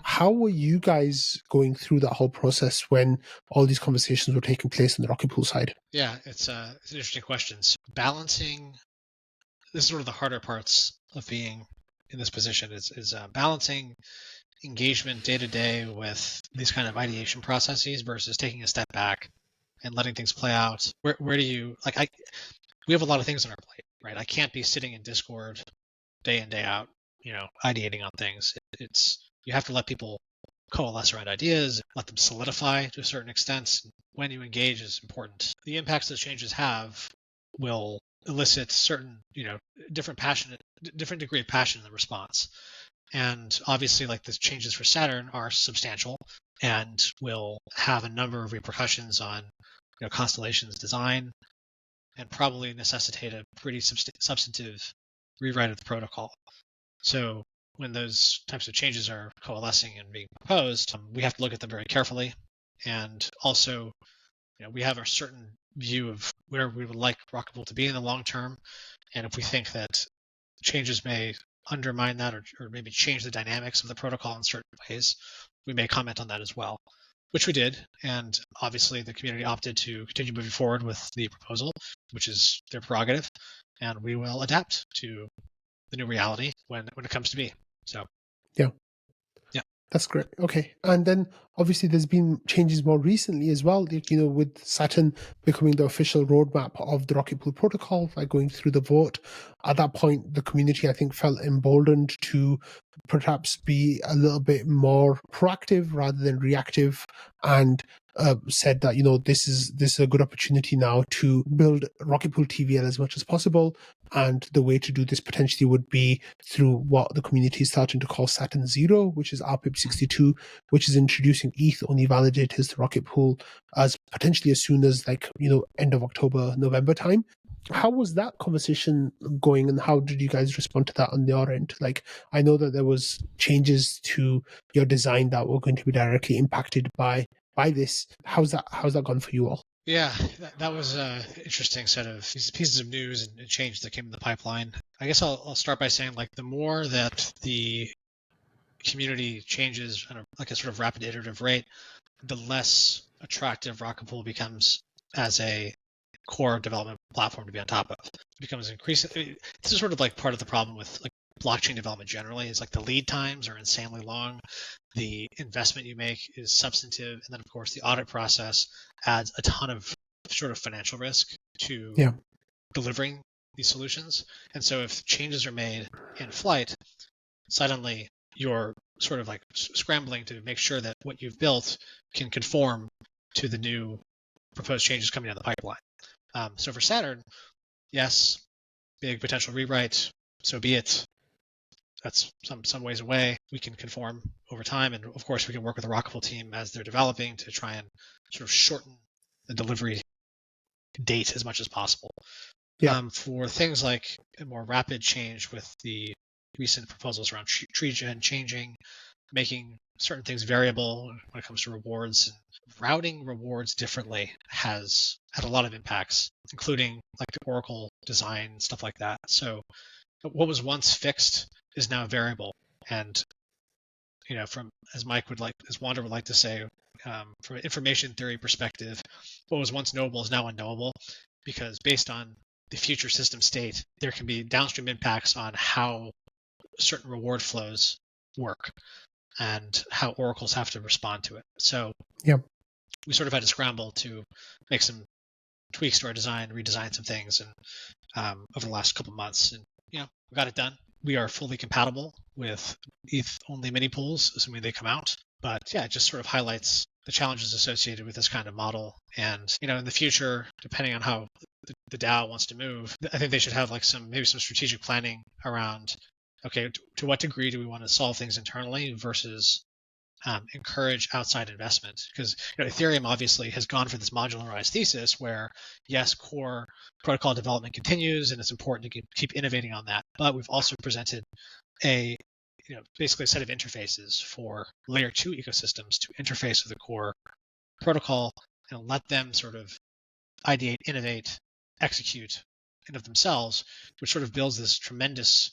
How were you guys going through that whole process when all these conversations were taking place on the Rocket Pool side? Yeah, it's an interesting question. So balancing, this is one of the harder parts of being in this position is balancing engagement day to day with these kind of ideation processes versus taking a step back and letting things play out. Where do you we have a lot of things on our plate, right? I can't be sitting in Discord day in, day out, ideating on things. You have to let people coalesce around ideas, let them solidify to a certain extent. When you engage is important. The impacts those changes have will elicit certain, different degree of passion in the response. And obviously, like the changes for Saturn are substantial and will have a number of repercussions on, Constellation's design, and probably necessitate a pretty substantive rewrite of the protocol. So when those types of changes are coalescing and being proposed, we have to look at them very carefully. And also, we have a certain view of where we would like Rocket Pool to be in the long term. And if we think that changes may undermine that or maybe change the dynamics of the protocol in certain ways, we may comment on that as well, which we did. And obviously the community opted to continue moving forward with the proposal, which is their prerogative. and we will adapt to the new reality when it comes to be. So That's great. Okay. And then obviously there's been changes more recently as well, like, with Saturn becoming the official roadmap of the Rocket Pool protocol, like going through the vote. At that point, the community, I think, felt emboldened to perhaps be a little bit more proactive rather than reactive, and said that, this is a good opportunity now to build Rocket Pool TVL as much as possible. And the way to do this potentially would be through what the community is starting to call Saturn Zero, which is RPIP62, which is introducing ETH-only validators to Rocket Pool as potentially as soon as end of October, November time. How was that conversation going, and how did you guys respond to that on your end? Like, I know that there was changes to your design that were going to be directly impacted by this. How's that gone for you all? yeah, that was an interesting set of pieces of news and change that came in the pipeline. I guess I'll start by saying, like, the more that the community changes at a sort of rapid iterative rate, the less attractive Rocket Pool becomes as a core development platform to be on top of. It becomes increasingly. This is sort of like part of the problem with like blockchain development generally. Is like the lead times are insanely long. The investment you make is substantive, and then of course the audit process adds a ton of sort of financial risk to delivering these solutions. And so if changes are made in flight, suddenly you're sort of like scrambling to make sure that what you've built can conform to the new proposed changes coming down the pipeline. So for Saturn, yes, big potential rewrite, so be it. That's some ways away. We can conform over time, and of course we can work with the Rocket Pool team as they're developing to try and sort of shorten the delivery date as much as possible. For things like a more rapid change with the recent proposals around tree gen changing, making certain things variable when it comes to rewards, routing rewards differently has had a lot of impacts, including like the Oracle design, stuff like that. So what was once fixed is now variable. And, from, as Wander would like to say, from an information theory perspective, what was once knowable is now unknowable, because based on the future system state, there can be downstream impacts on how certain reward flows work and how oracles have to respond to it. So we sort of had to scramble to make some tweaks to our design, redesign some things, and over the last couple of months, and we got it done. We are fully compatible with ETH-only mini pools, assuming they come out. But yeah, it just sort of highlights the challenges associated with this kind of model. And in the future, depending on how the DAO wants to move, I think they should have like some strategic planning around, okay, to what degree do we want to solve things internally versus encourage outside investment? Because Ethereum obviously has gone for this modularized thesis where, yes, core protocol development continues and it's important to keep innovating on that. But we've also presented basically a set of interfaces for layer 2 ecosystems to interface with the core protocol and let them sort of ideate, innovate, execute in of themselves, which sort of builds this tremendous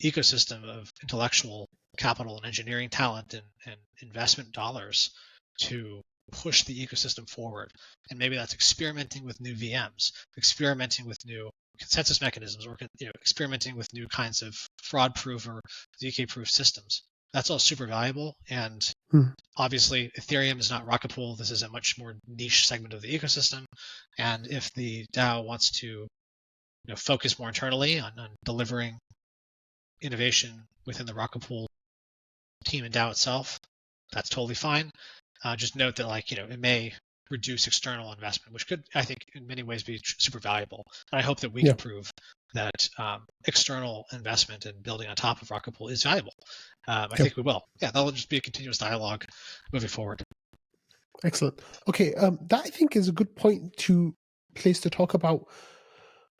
ecosystem of intellectual capital and engineering talent and investment dollars to push the ecosystem forward. And maybe that's experimenting with new VMs, experimenting with new consensus mechanisms, or experimenting with new kinds of fraud-proof or ZK-proof systems. That's all super valuable. And obviously, Ethereum is not Rocket Pool. This is a much more niche segment of the ecosystem. And if the DAO wants to focus more internally on delivering innovation within the Rocket Pool team and DAO itself, that's totally fine. Just note that it may reduce external investment, which could, I think, in many ways be super valuable. And I hope that we can prove that external investment and building on top of Rocket Pool is valuable. I think we will. Yeah, that'll just be a continuous dialogue moving forward. Excellent. Okay, that I think is a good place to talk about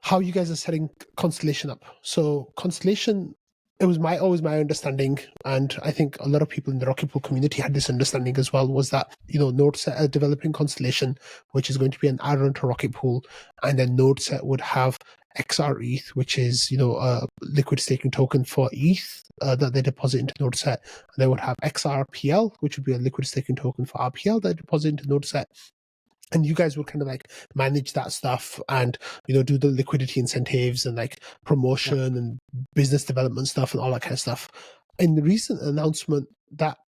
how you guys are setting Constellation up. So Constellation, it was always my understanding, and I think a lot of people in the Rocket Pool community had this understanding as well, was that NodeSet are developing Constellation, which is going to be an add-on to Rocket Pool, and then NodeSet would have XR ETH, which is a liquid staking token for ETH that they deposit into NodeSet. And they would have XRPL, which would be a liquid staking token for RPL that they deposit into NodeSet. and you guys would kind of like manage that stuff and do the liquidity incentives and like Yep. promotion and business development stuff and all that kind of stuff. In the recent announcement, that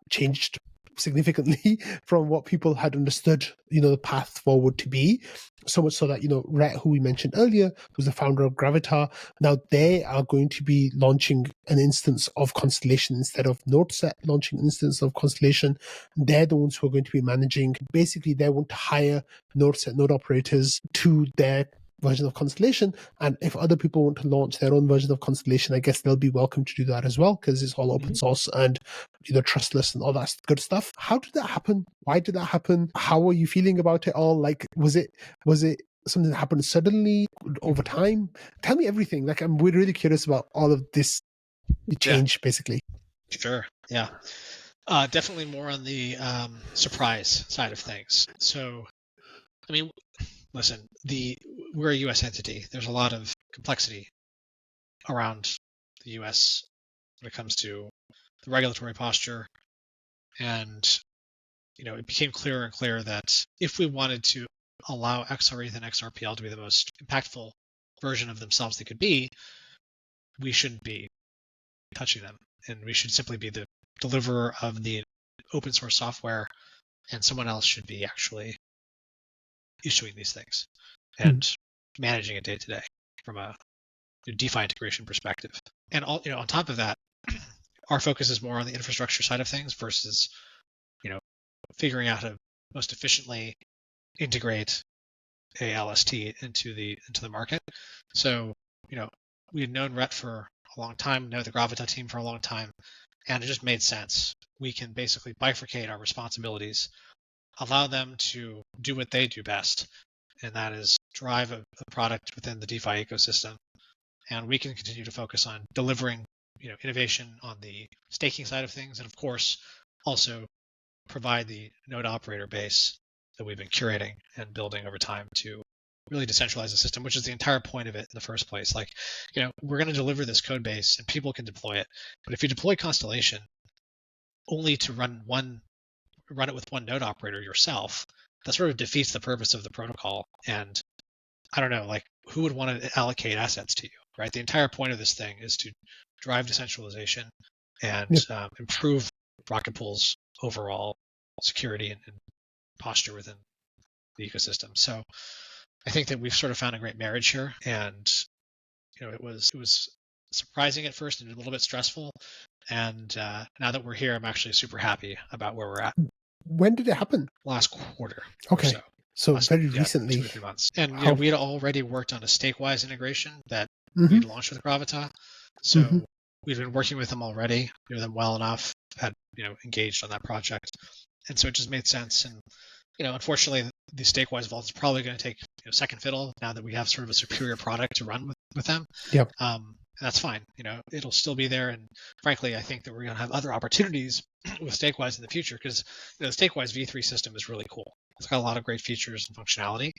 changed significantly from what people had understood the path forward to be, so much so that Rhett, who we mentioned earlier, who's the founder of Gravitar, now they are going to be launching an instance of Constellation instead of NodeSet launching an instance of Constellation. They're the ones who are going to be managing. Basically, they want to hire NodeSet node operators to their version of Constellation, and if other people want to launch their own version of Constellation, I guess they'll be welcome to do that as well, because it's all open source and trustless and all that good stuff. How did that happen? Why did that happen? How are you feeling about it all? Like, was it something that happened suddenly over time? Tell me everything. Like, we're really curious about all of this change, basically. Sure. Yeah. Definitely more on the surprise side of things. So, I mean, listen, we're a U.S. entity. There's a lot of complexity around the U.S. when it comes to the regulatory posture, and it became clearer and clearer that if we wanted to allow XRETH and XRPL to be the most impactful version of themselves they could be, we shouldn't be touching them, and we should simply be the deliverer of the open source software, and someone else should be actually issuing these things and managing it day to day from a DeFi integration perspective. And on top of that, our focus is more on the infrastructure side of things versus figuring out how to most efficiently integrate a LST into the market. So we had known Rhett for a long time, know the Gravitas team for a long time, and it just made sense. We can basically bifurcate our responsibilities, allow them to do what they do best, and that is drive a product within the DeFi ecosystem. And we can continue to focus on delivering innovation on the staking side of things, and of course also provide the node operator base that we've been curating and building over time to really decentralize the system, which is the entire point of it in the first place. Like, we're going to deliver this code base and people can deploy it. But if you deploy Constellation only to run it with one node operator yourself, that sort of defeats the purpose of the protocol. And I don't know, like, who would want to allocate assets to you, right? The entire point of this thing is to drive decentralization and improve Rocket Pool's overall security and posture within the ecosystem. So I think that we've sort of found a great marriage here, and it was surprising at first and a little bit stressful. And now that we're here, I'm actually super happy about where we're at. When did it happen? Last quarter. Okay. So very yeah, recently. 2 or 3 months. And we had already worked on a Stakewise integration that we'd launched with Gravitas. So we've been working with them already, knew them well enough, had engaged on that project. And so it just made sense. And unfortunately, the Stakewise vault is probably going to take second fiddle now that we have sort of a superior product to run with them. Yep. And that's fine. It'll still be there. And frankly, I think that we're going to have other opportunities with Stakewise in the future, because the Stakewise V3 system is really cool. It's got a lot of great features and functionality.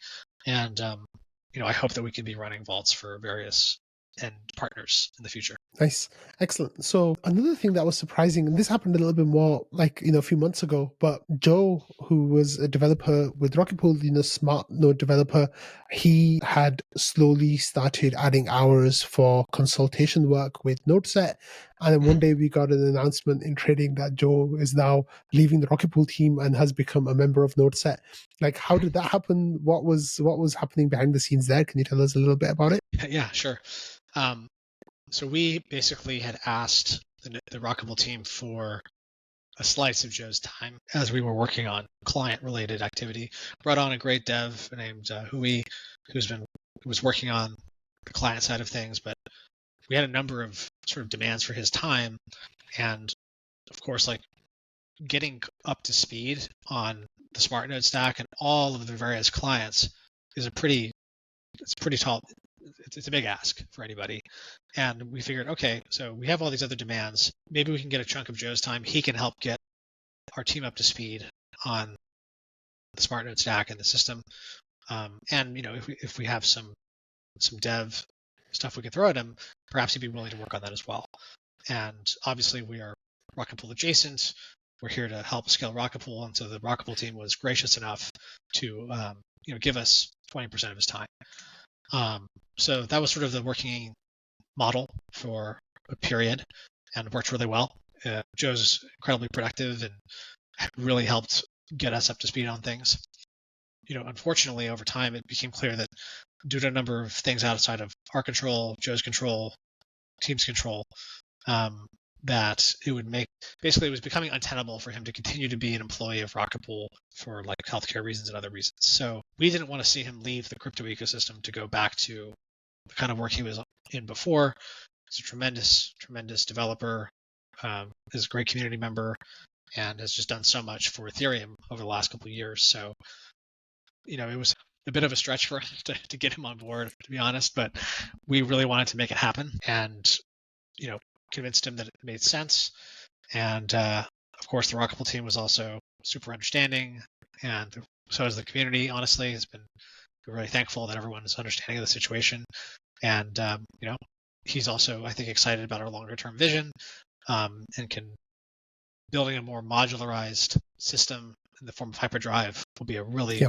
And I hope that we can be running vaults for various end partners in the future. Nice. Excellent. So another thing that was surprising, and this happened a little bit more like, a few months ago, but Joe, who was a developer with Rocket Pool, smart node developer, he had slowly started adding hours for consultation work with NodeSet. And then one day we got an announcement in trading that Joe is now leaving the Rocket Pool team and has become a member of NodeSet. Like, how did that happen? What was happening behind the scenes there? Can you tell us a little bit about it? Yeah, sure. So we basically had asked the Rocket Pool team for a slice of Joe's time as we were working on client-related activity. Brought on a great dev named Hui, who was working on the client side of things, but we had a number of sort of demands for his time, and of course, like, getting up to speed on the smart node stack and all of the various clients is pretty tall. It's a big ask for anybody. And we figured, okay, so we have all these other demands. Maybe we can get a chunk of Joe's time. He can help get our team up to speed on the smart node stack and the system. And if we have some dev stuff we can throw at him, perhaps he'd be willing to work on that as well. And obviously we are Rocket Pool adjacent. we're here to help scale Rocket Pool. And so the Rocket Pool team was gracious enough to give us 20% of his time. So that was sort of the working model for a period, and worked really well. Joe's incredibly productive and really helped get us up to speed on things. Unfortunately, over time, it became clear that due to a number of things outside of our control, Joe's control, team's control, that it would make, basically it was becoming untenable for him to continue to be an employee of Rocket Pool for like healthcare reasons and other reasons. So we didn't want to see him leave the crypto ecosystem to go back to the kind of work he was in before. He's a tremendous, tremendous developer, is a great community member, and has just done so much for Ethereum over the last couple of years. So, it was a bit of a stretch for us to get him on board, to be honest, but we really wanted to make it happen, and, convinced him that it made sense. And of course, the Rocket Pool team was also super understanding, and so is the community. Honestly, we're really thankful that everyone is understanding of the situation. And he's also, I think, excited about our longer term vision, and building a more modularized system in the form of hyperdrive will be a really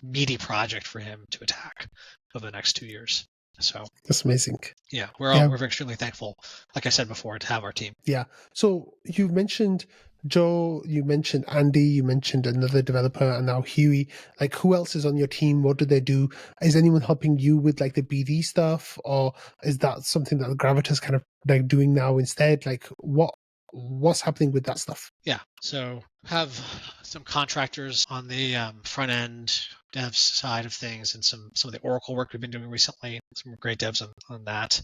meaty project for him to attack over the next 2 years. So that's amazing. Yeah, we're extremely thankful, like I said before, to have our team. Yeah. So you mentioned Joe, you mentioned Andy, you mentioned another developer, and now Huey. Like, who else is on your team? What do they do? Is anyone helping you with like the BD stuff, or is that something that Gravitas kind of like doing now instead? Like, what's happening with that stuff? Yeah. So have some contractors on the front end dev side of things, and some of the Oracle work we've been doing recently. Some great devs on that.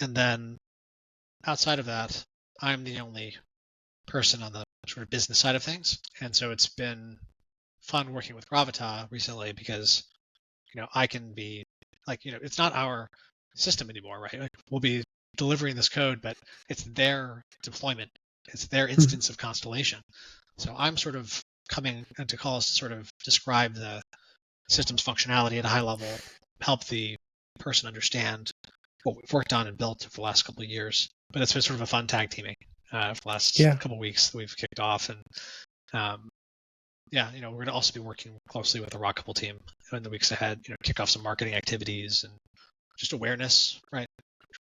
And then outside of that, I'm the only person on the sort of business side of things. And so it's been fun working with Gravita recently because, I can be like, it's not our system anymore, right? Like, we'll be delivering this code, but it's their deployment. It's their instance of Constellation. So I'm sort of coming into calls to sort of describe the system's functionality at a high level, help the person understand what we've worked on and built for the last couple of years. But it's been sort of a fun tag teaming for the last couple of weeks that we've kicked off. And we're going to also be working closely with the Rocket Pool team in the weeks ahead, kick off some marketing activities and just awareness, right?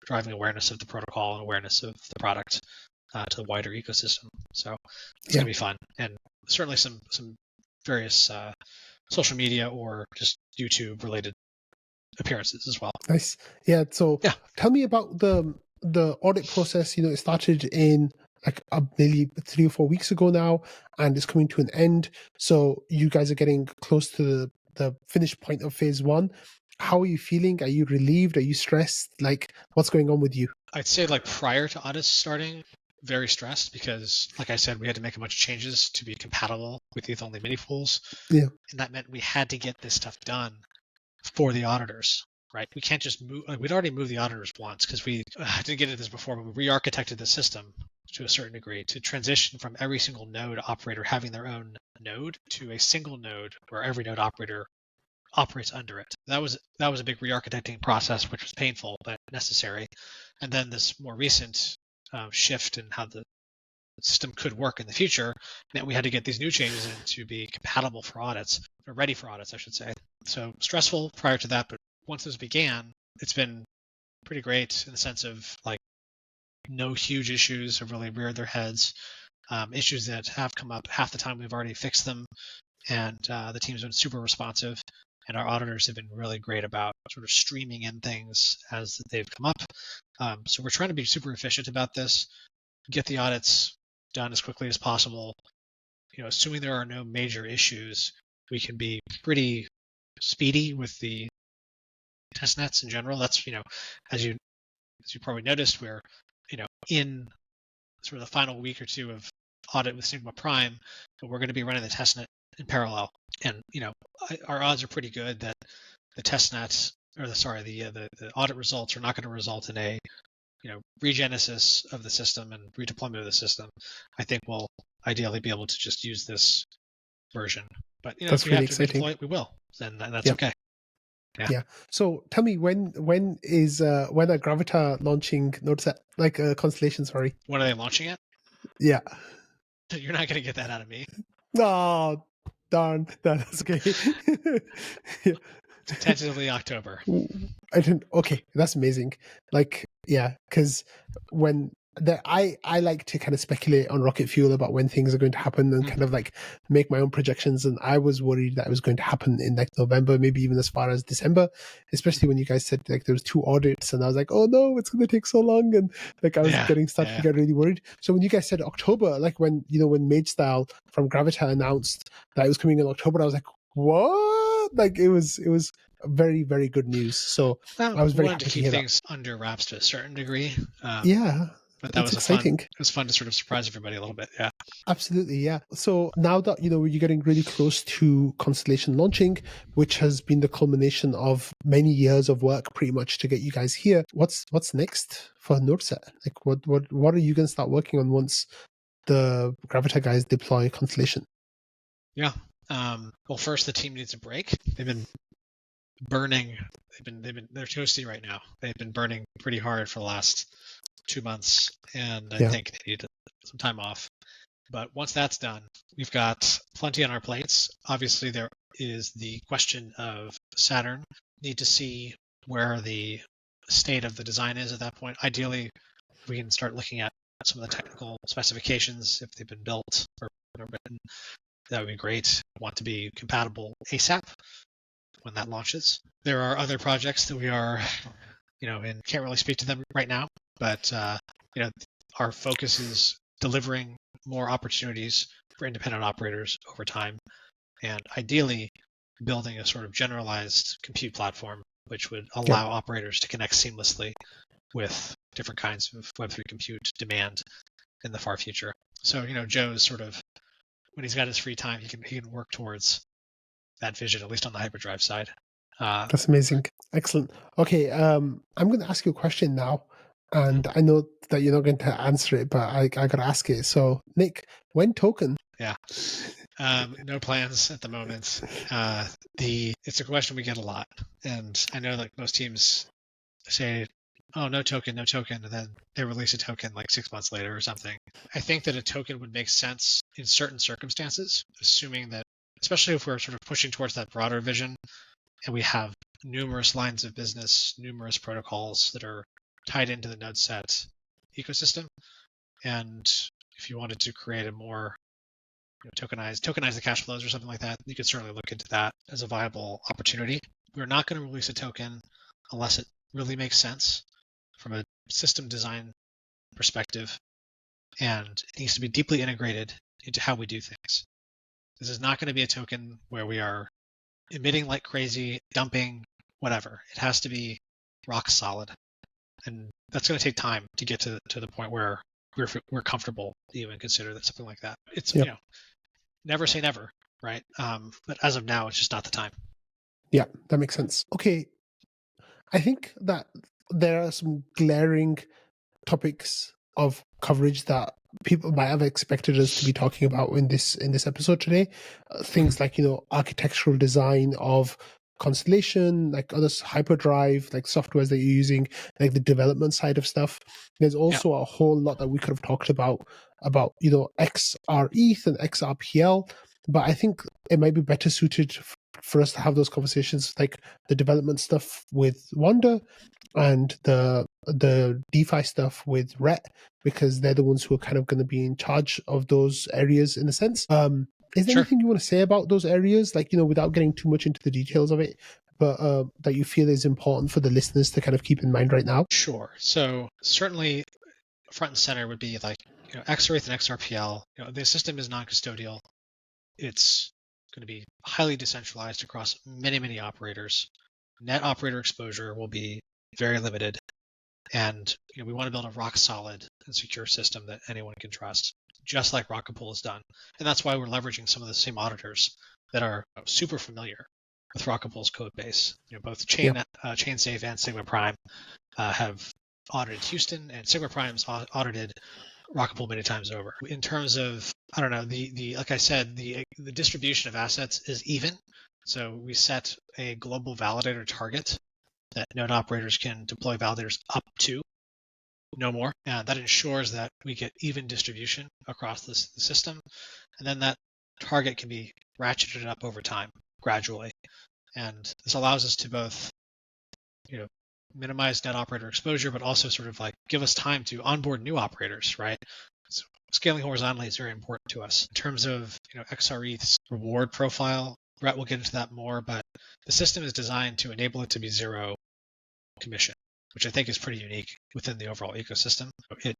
Driving awareness of the protocol and awareness of the product to the wider ecosystem. So it's going to be fun. And certainly some various social media or just YouTube related appearances as well. Nice. Yeah. So tell me about the audit process. It started in like nearly 3 or 4 weeks ago now, and it's coming to an end. So you guys are getting close to the finish point of phase 1. How are you feeling? Are you relieved? Are you stressed? Like, what's going on with you? I'd say like prior to audits starting, very stressed because, like I said, we had to make a bunch of changes to be compatible with ETH-only mini pools. Yeah. And that meant we had to get this stuff done for the auditors, right? We can't just move. We'd already moved the auditors once because I didn't get into this before, but we re-architected the system to a certain degree to transition from every single node operator having their own node to a single node where every node operator operates under it. That was a big re-architecting process, which was painful but necessary. And then this more recent shift in how the system could work in the future meant we had to get these new changes in to be compatible for audits, or ready for audits, I should say. So stressful prior to that, but once this began, it's been pretty great in the sense of like no huge issues have really reared their heads. Issues that have come up, half the time we've already fixed them, and the team's been super responsive. And our auditors have been really great about sort of streaming in things as they've come up. So we're trying to be super efficient about this, get the audits done as quickly as possible. Assuming there are no major issues, we can be pretty speedy with the test nets in general. That's, as you probably noticed, we're, in sort of the final week or two of audit with Sigma Prime, but we're going to be running the testnet in parallel. And, our odds are pretty good that the testnet, or the audit results are not going to result in a, regenesis of the system and redeployment of the system. I think we'll ideally be able to just use this version. But, that's if we really have to exciting. redeploy it, we will. Then that's okay. Yeah. So tell me, when are Gravita launching NodeSet, like Constellation? Sorry. When are they launching it? Yeah. You're not going to get that out of me. Oh, darn. That's okay. Yeah. Tentatively October. I didn't. Okay, that's amazing. Like, yeah, because when I like to kind of speculate on rocket fuel about when things are going to happen and kind of like make my own projections. And I was worried that it was going to happen in like November, maybe even as far as December. Especially when you guys said like there was 2 audits, and I was like, oh no, it's going to take so long, and like I was starting to get really worried. So when you guys said October, like when when Mage Style from Gravita announced that it was coming in October, I was like, what? Like it was very, very good news. So I was We very wanted to happy to keep hear that. things under wraps to a certain degree. Yeah, But that it's was exciting. it was fun to sort of surprise everybody a little bit. Yeah. Absolutely, yeah. So now that you're getting really close to Constellation launching, which has been the culmination of many years of work, pretty much to get you guys here. What's next for NodeSet? Like, what are you going to start working on once the Gravita guys deploy Constellation? Yeah. Well, first the team needs a break. They've been burning. They're toasty right now. They've been burning pretty hard for the last 2 months, and I think they need some time off. But once that's done, we've got plenty on our plates. Obviously, there is the question of Saturn. Need to see where the state of the design is at that point. Ideally, we can start looking at some of the technical specifications if they've been built or written. That would be great. Want to be compatible ASAP when that launches. There are other projects that we are, and can't really speak to them right now, but our focus is delivering more opportunities for independent operators over time, and ideally building a sort of generalized compute platform which would allow operators to connect seamlessly with different kinds of Web3 compute demand in the far future. So, Joe's sort of, when he's got his free time, he can work towards that vision, at least on the hyperdrive side. That's amazing. Excellent. Okay, I'm going to ask you a question now, and I know that you're not going to answer it, but I got to ask it. So, Nick, when token? Yeah. No plans at the moment. It's a question we get a lot, and I know like most teams say, "Oh, no token," and then they release a token like 6 months later or something. I think that a token would make sense in certain circumstances, assuming that, especially if we're sort of pushing towards that broader vision, and we have numerous lines of business, numerous protocols that are tied into the NodeSet ecosystem, and if you wanted to create a more tokenize the cash flows or something like that, you could certainly look into that as a viable opportunity. We're not going to release a token unless it really makes sense from a system design perspective, and it needs to be deeply integrated into how we do things. This is not going to be a token where we are emitting like crazy, dumping, whatever. It has to be rock solid, and that's going to take time to get to the point where we're comfortable to even consider that something like that. It's never say never, right? But as of now, it's just not the time. Yeah, that makes sense. Okay, I think that there are some glaring topics of coverage that people might have expected us to be talking about in this episode today. Things like architectural design of Constellation, like other hyperdrive, like softwares that you're using, like the development side of stuff. There's also a whole lot that we could have talked about XRETH and XRPL, but I think it might be better suited for us to have those conversations, like the development stuff with Wanda and the DeFi stuff with Rhett, because they're the ones who are kind of going to be in charge of those areas in a sense. Is there anything you want to say about those areas, like without getting too much into the details of it, but that you feel is important for the listeners to kind of keep in mind right now? Sure. So certainly front and center would be like XRETH and XRPL. The system is non-custodial. It's going to be highly decentralized across many operators. Net operator exposure will be very limited, and we want to build a rock solid and secure system that anyone can trust, just like Rocket Pool has done. And that's why we're leveraging some of the same auditors that are super familiar with Rocket Pool's code base. Both ChainSafe and Sigma Prime have audited Houston, and Sigma Prime's audited Rocket Pool many times over. In terms of, I don't know, the like I said, the distribution of assets is even. So we set a global validator target that node operators can deploy validators up to. no more. That ensures that we get even distribution across the system. And then that target can be ratcheted up over time gradually. And this allows us to both, minimize net operator exposure, but also sort of like give us time to onboard new operators, right? So scaling horizontally is very important to us. In terms of, XRETH's reward profile, Brett will get into that more, but the system is designed to enable it to be zero commission, which I think is pretty unique within the overall ecosystem. It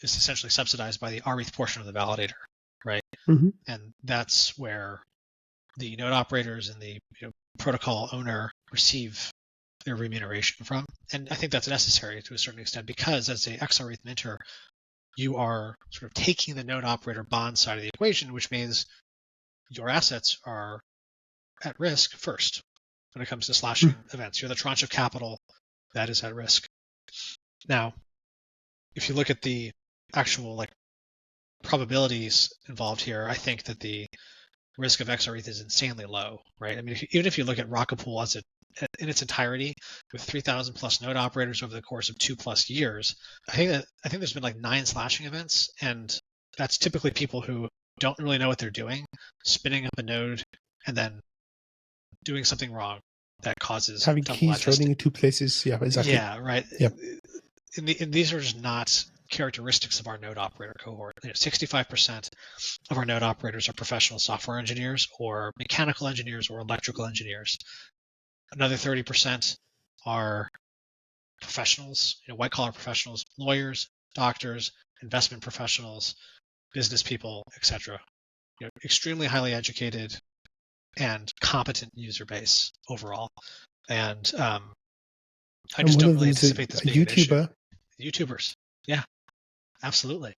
is essentially subsidized by the RETH portion of the validator, right? Mm-hmm. And that's where the node operators and the protocol owner receive their remuneration from. And I think that's necessary to a certain extent because as a XRETH minter, you are sort of taking the node operator bond side of the equation, which means your assets are at risk first when it comes to slashing events. You're the tranche of capital that is at risk. Now, if you look at the actual probabilities involved here, I think that the risk of XRETH is insanely low, right? I mean, even if you look at Rocket Pool in its entirety, with 3,000 plus node operators over the course of 2+ years, I think there's been 9 slashing events, and that's typically people who don't really know what they're doing, spinning up a node and then doing something wrong that causes Having double keys address. running in 2 places. Yeah, exactly. Yeah, right. Yep. And these are just not characteristics of our node operator cohort. 65% of our node operators are professional software engineers or mechanical engineers or electrical engineers. Another 30% are professionals, white collar professionals, lawyers, doctors, investment professionals, business people, etc. Extremely highly educated and competent user base overall. And I just don't really anticipate this being an issue. YouTuber. YouTubers, yeah, absolutely.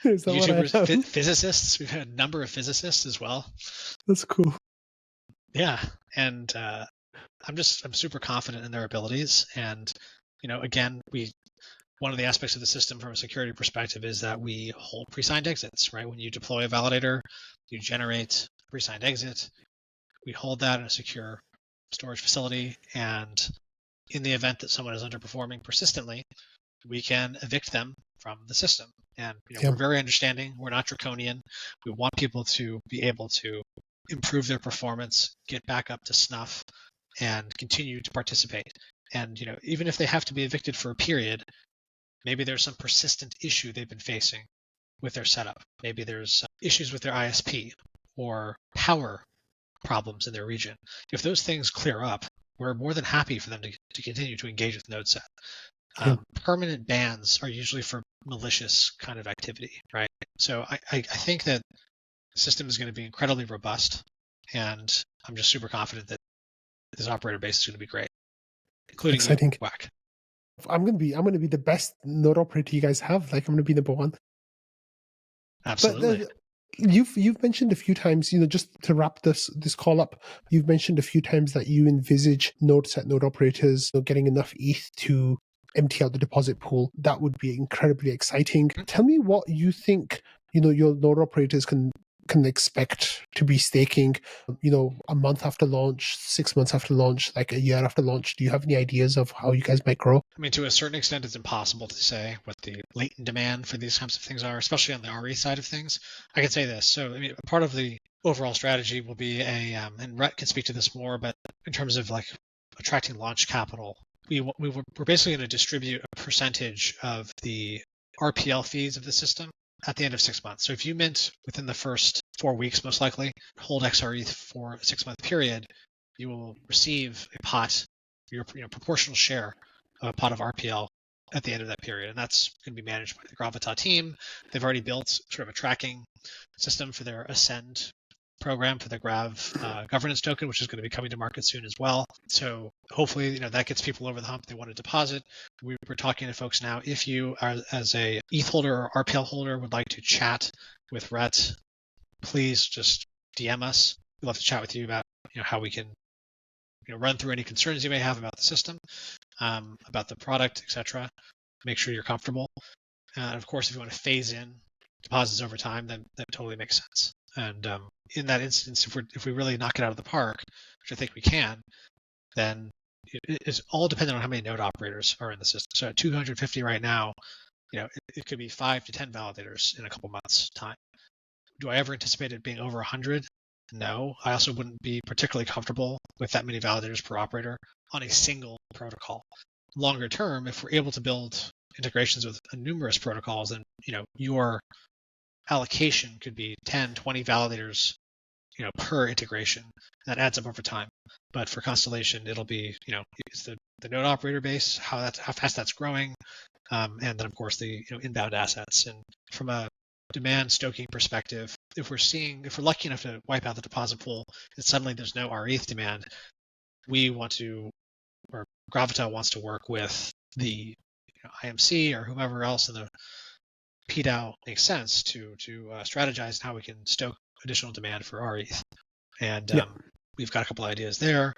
Is that YouTubers, physicists. We've had a number of physicists as well. That's cool. Yeah, and I'm super confident in their abilities. And again, one of the aspects of the system from a security perspective is that we hold pre-signed exits, right? When you deploy a validator, you generate a pre-signed exit. We hold that in a secure storage facility, and in the event that someone is underperforming persistently, we can evict them from the system. And we're very understanding. We're not draconian. We want people to be able to improve their performance, get back up to snuff, and continue to participate. And even if they have to be evicted for a period, maybe there's some persistent issue they've been facing with their setup. Maybe there's issues with their ISP or power problems in their region. If those things clear up, we're more than happy for them to continue to engage with NodeSet. Permanent bans are usually for malicious kind of activity, right? So I think that the system is going to be incredibly robust, and I'm just super confident that this operator base is going to be great, including exciting. you, Whack. I'm gonna be the best node operator you guys have. I'm gonna be number one. Absolutely. But you've mentioned a few times, just to wrap this call up, you've mentioned a few times that you envisage NodeSet node operators getting enough ETH to empty out the deposit pool. That would be incredibly exciting. Tell me what you think, your node operators can expect to be staking, a month after launch, 6 months after launch, a year after launch. Do you have any ideas of how you guys might grow? I mean, to a certain extent, it's impossible to say what the latent demand for these types of things are, especially on the RE side of things. I can say this. So, I mean, part of the overall strategy will be and Rhett can speak to this more, but in terms of attracting launch capital, we're basically going to distribute a percentage of the RPL fees of the system at the end of 6 months. So if you mint within the first 4 weeks, most likely, hold XRETH for a 6-month period, you will receive a pot, your proportional share of a pot of RPL at the end of that period. And that's going to be managed by the Gravita team. They've already built sort of a tracking system for their Ascend program for the Grav governance token, which is going to be coming to market soon as well. So hopefully, that gets people over the hump. They want to deposit. We're talking to folks now. If you are, as a ETH holder or RPL holder, would like to chat with Rhett, please just DM us. We'd love to chat with you about how we can run through any concerns you may have about the system, about the product, etc. Make sure you're comfortable. And of course, if you want to phase in deposits over time, then that totally makes sense. And in that instance, if we really knock it out of the park, which I think we can, then it's all dependent on how many node operators are in the system. So at 250 right now, it could be 5 to 10 validators in a couple months' time. Do I ever anticipate it being over 100? No. I also wouldn't be particularly comfortable with that many validators per operator on a single protocol. Longer term, if we're able to build integrations with numerous protocols, then your allocation could be 10, 20 validators per integration. That adds up over time. But for Constellation, it'll be it's the node operator base, how fast that's growing, and then of course the inbound assets. And from a demand stoking perspective, if we're lucky enough to wipe out the deposit pool and suddenly there's no RETH demand, Gravita wants to work with the IMC or whomever else in the PDAO makes sense to strategize how we can stoke additional demand for RETH. And we've got a couple ideas there.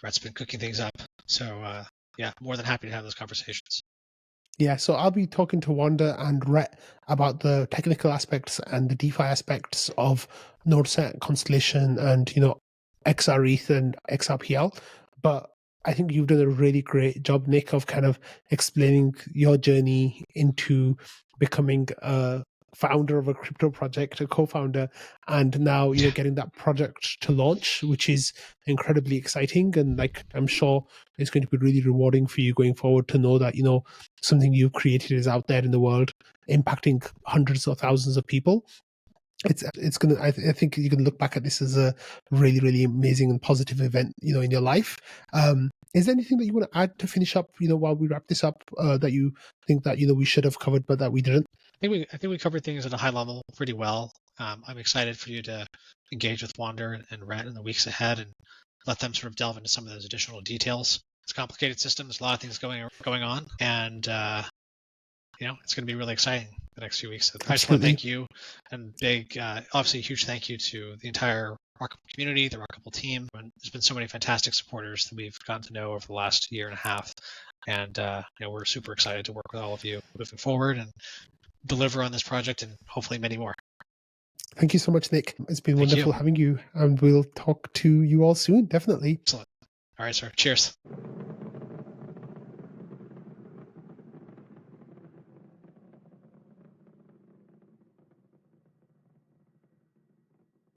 Rhett's been cooking things up. So more than happy to have those conversations. Yeah, so I'll be talking to Wanda and Rhett about the technical aspects and the DeFi aspects of NodeSet, Constellation, and XRETH and XRPL. But I think you've done a really great job, Nick, of kind of explaining your journey into becoming a founder of a crypto project, a co-founder, and now getting that project to launch, which is incredibly exciting. And like I'm sure it's going to be really rewarding for you going forward to know that something you've created is out there in the world, impacting hundreds or thousands of people. It's gonna. I think you can look back at this as a really, really amazing and positive event, in your life. Is there anything that you want to add to finish up, while we wrap this up, that you think that we should have covered but that we didn't? I think we covered things at a high level pretty well. I'm excited for you to engage with Wander and Rhett in the weeks ahead and let them sort of delve into some of those additional details. It's a complicated system. There's a lot of things going on, and it's going to be really exciting the next few weeks. So I just want to thank you, and obviously, a huge thank you to the entire Rocket Pool community, the Rocket Pool team. And there's been so many fantastic supporters that we've gotten to know over the last year and a half, and we're super excited to work with all of you moving forward and deliver on this project and hopefully many more. Thank you so much, Nick. It's been wonderful having you, and we'll talk to you all soon, definitely. Excellent. All right, sir. Cheers.